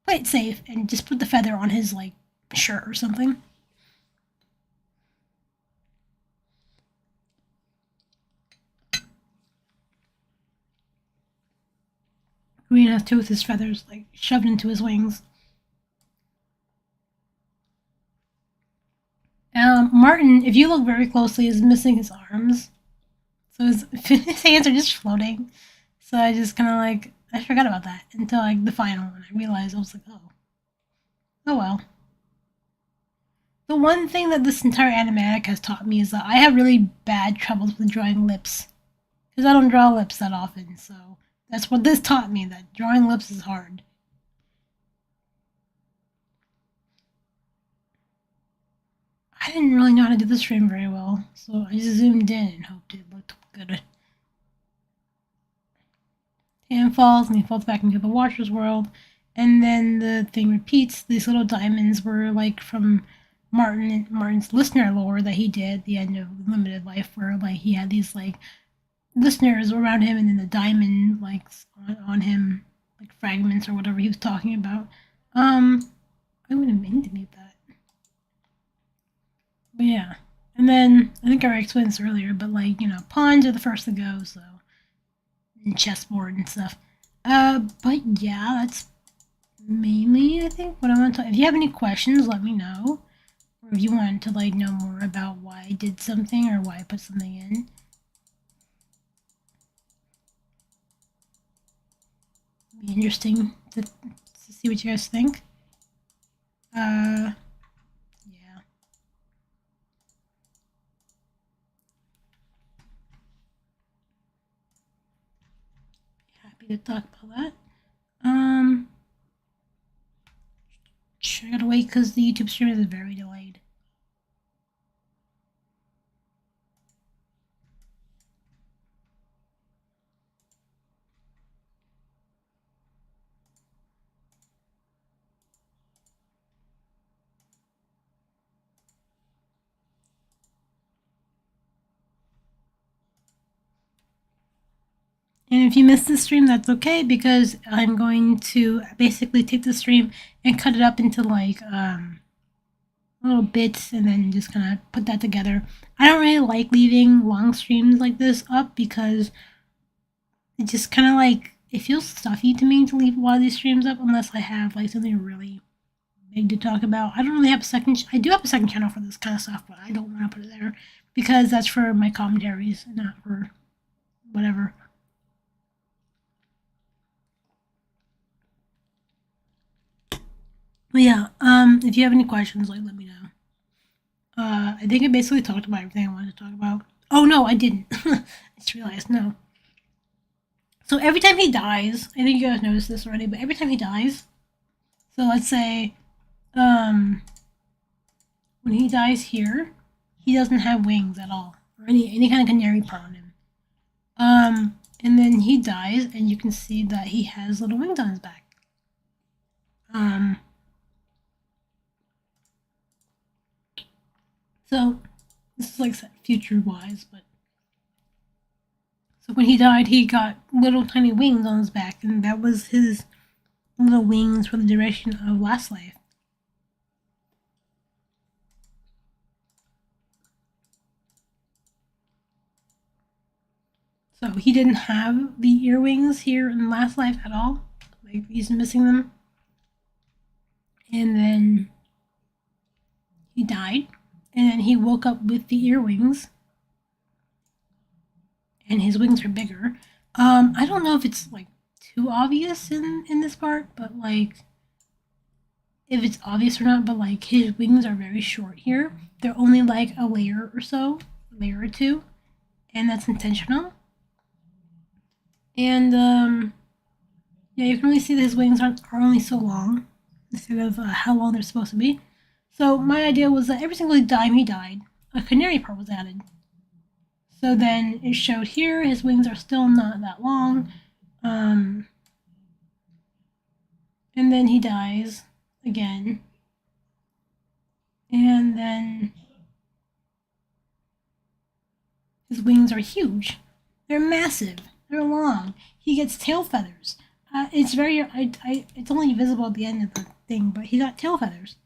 play it safe and just put the feather on his like shirt or something. Green has 2 of his feathers like shoved into his wings. Martin, if you look very closely, is missing his arms. So his hands are just floating. So I just kind of like, I forgot about that until like the final, and I realized I was like, oh. Oh well. The one thing that this entire animatic has taught me is that I have really bad troubles with drawing lips. Because I don't draw lips that often, so that's what this taught me, that drawing lips is hard. I didn't really know how to do the stream very well, so I just zoomed in and hoped it looked good. Hand falls, and he falls back into the Watcher's world, and then the thing repeats. These little diamonds were like from Martin's listener lore that he did at the end of Limited Life, where like he had these like listeners around him, and then the diamond like on him, like fragments or whatever he was talking about. I would have meant to mute that, but yeah. And then I think I explained this earlier, but like pawns are the first to go, so and chessboard and stuff. But yeah, that's mainly I think what I want to talk. If you have any questions, let me know. Or if you want to like know more about why I did something or why I put something in. It'd be interesting to see what you guys think. Yeah. Happy to talk about that. I gotta wait because the YouTube stream is very delayed. And if you missed the stream, that's okay because I'm going to basically take the stream and cut it up into like little bits and then just kind of put that together. I don't really like leaving long streams like this up because it just kind of like it feels stuffy to me to leave a lot of these streams up unless I have like something really big to talk about. I don't really have a second. I do have a second channel for this kind of stuff, but I don't want to put it there because that's for my commentaries, not for whatever. But yeah, if you have any questions, like let me know. I think I basically talked about everything I wanted to talk about. Oh no, I didn't. I just realized no. So every time he dies, I think you guys noticed this already, but every time he dies, so let's say, when he dies here, he doesn't have wings at all, or any kind of canary part on him. And then he dies, and you can see that he has little wings on his back. So this is like future wise, but so when he died, he got little tiny wings on his back, and that was his little wings for the duration of Last Life. So he didn't have the earwings here in Last Life at all. Like he's missing them. And then he died. And then he woke up with the earwings. And his wings are bigger. I don't know if it's like too obvious in this part, but like if it's obvious or not, but like his wings are very short here. They're only like a layer or so, a layer or two, and that's intentional. And yeah, you can really see that his wings are only so long instead of how long they're supposed to be. So my idea was that every single time he died, a canary part was added. So then it showed here his wings are still not that long. And then he dies again. And then his wings are huge. They're massive. They're long. He gets tail feathers. It's very. It's only visible at the end of the thing, but he got tail feathers.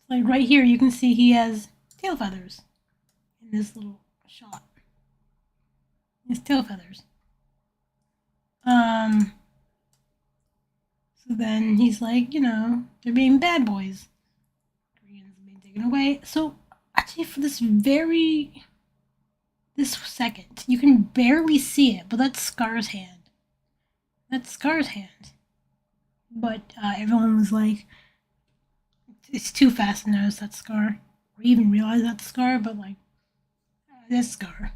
Like right here, you can see he has tail feathers in this little shot. His tail feathers. So then he's like, they're being bad boys. Koreans being taken away. So actually, for this second, you can barely see it, but that's Scar's hand. That's Scar's hand. but everyone was like, it's too fast to notice that scar or even realize that scar, but like, this scar.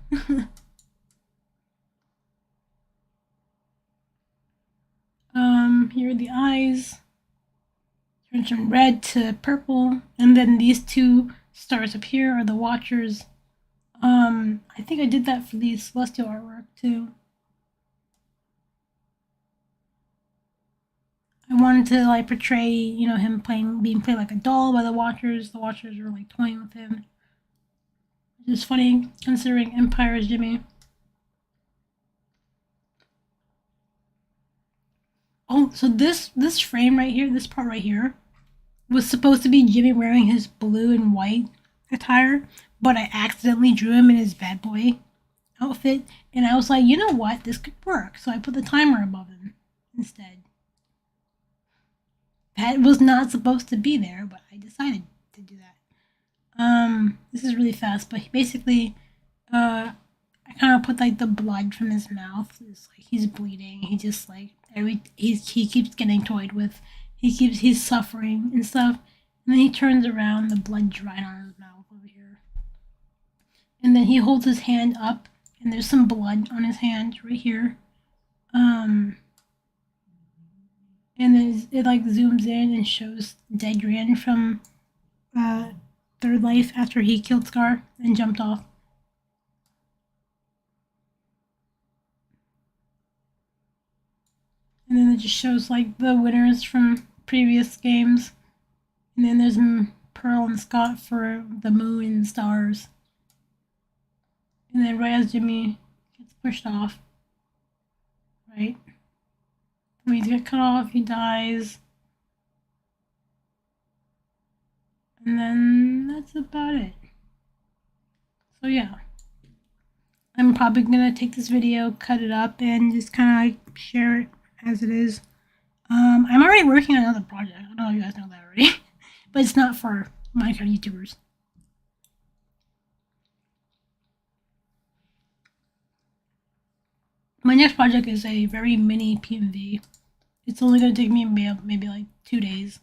Here are the eyes. Turns from red to purple, and then these two stars up here are the Watchers. I think I did that for the Celestial artwork too. I wanted to like portray, you know, him being played like a doll by the Watchers. The Watchers were like toying with him, which is funny considering Empire is Jimmy. Oh, so this frame right here, this part right here, was supposed to be Jimmy wearing his blue and white attire, but I accidentally drew him in his bad boy outfit, and I was like, you know what, this could work. So I put the timer above him instead. That was not supposed to be there, but I decided to do that. This is really fast, but basically, I kind of put like the blood from his mouth. It's like he's bleeding. He just like he keeps getting toyed with. He's suffering and stuff. And then he turns around, the blood dried on his mouth over here. And then he holds his hand up, and there's some blood on his hand right here. And then it like zooms in and shows dead Gran from Third Life after he killed Scar and jumped off. And then it just shows like the winners from previous games. And then there's Pearl and Scott for the moon and stars. And then right as Jimmy gets pushed off, right? When he gets cut off, he dies. And then that's about it. So yeah. I'm probably gonna take this video, cut it up, and just kind of like share it as it is. I'm already working on another project. I don't know if you guys know that already, but it's not for Minecraft YouTubers. My next project is a very mini PMV. It's only going to take me maybe like 2 days,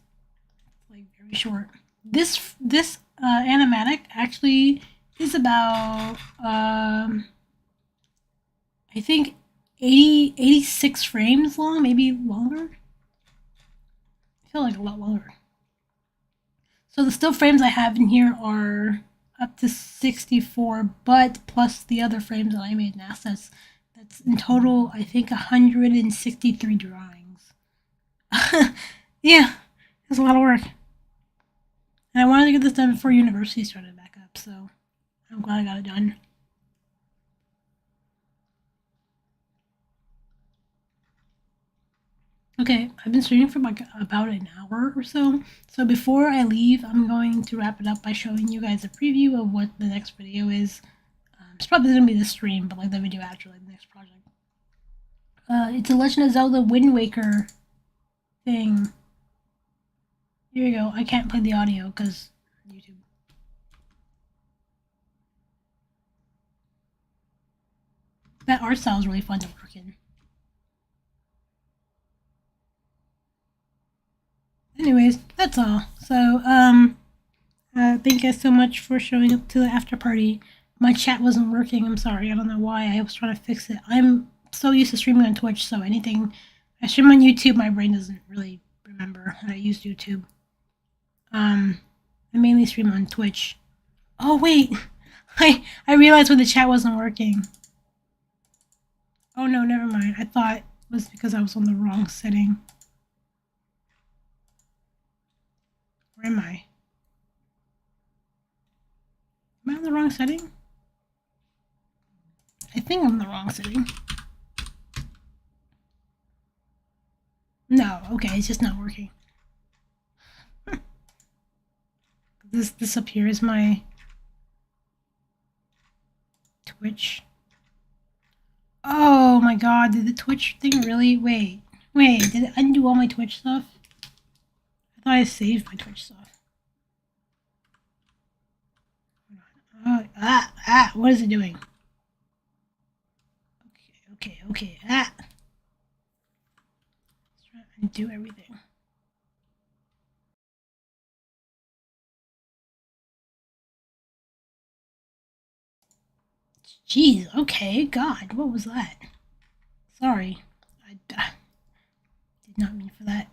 like very short. This Animatic actually is about I think 86 frames long, maybe longer. I feel like a lot longer. So the still frames I have in here are up to 64, but plus the other frames that I made in assets. That's in total, I think, 163 drawings. Yeah, it's a lot of work. And I wanted to get this done before university started back up, so I'm glad I got it done. Okay, I've been streaming for like about an hour or so. So before I leave, I'm going to wrap it up by showing you guys a preview of what the next video is. It's probably going to be the stream, but like the video after, like the next project. It's a Legend of Zelda Wind Waker thing. Here we go. I can't play the audio because YouTube. That art style is really fun to work in. Anyways, that's all. So, thank you guys so much for showing up to the after party. My chat wasn't working. I'm sorry. I don't know why. I was trying to fix it. I'm so used to streaming on Twitch, so anything I stream on YouTube, my brain doesn't really remember how to use YouTube. I mainly stream on Twitch. Oh wait, I realized when the chat wasn't working. Oh no, never mind. I thought it was because I was on the wrong setting. Where am I? Am I on the wrong setting? I think I'm on the wrong setting. No, okay, it's just not working. This up here is my Twitch. Oh my god, did the Twitch thing really? Wait, did it undo all my Twitch stuff? I thought I saved my Twitch stuff. What is it doing? Okay, and do everything. Jeez, okay, God, what was that? Sorry, I did not mean for that.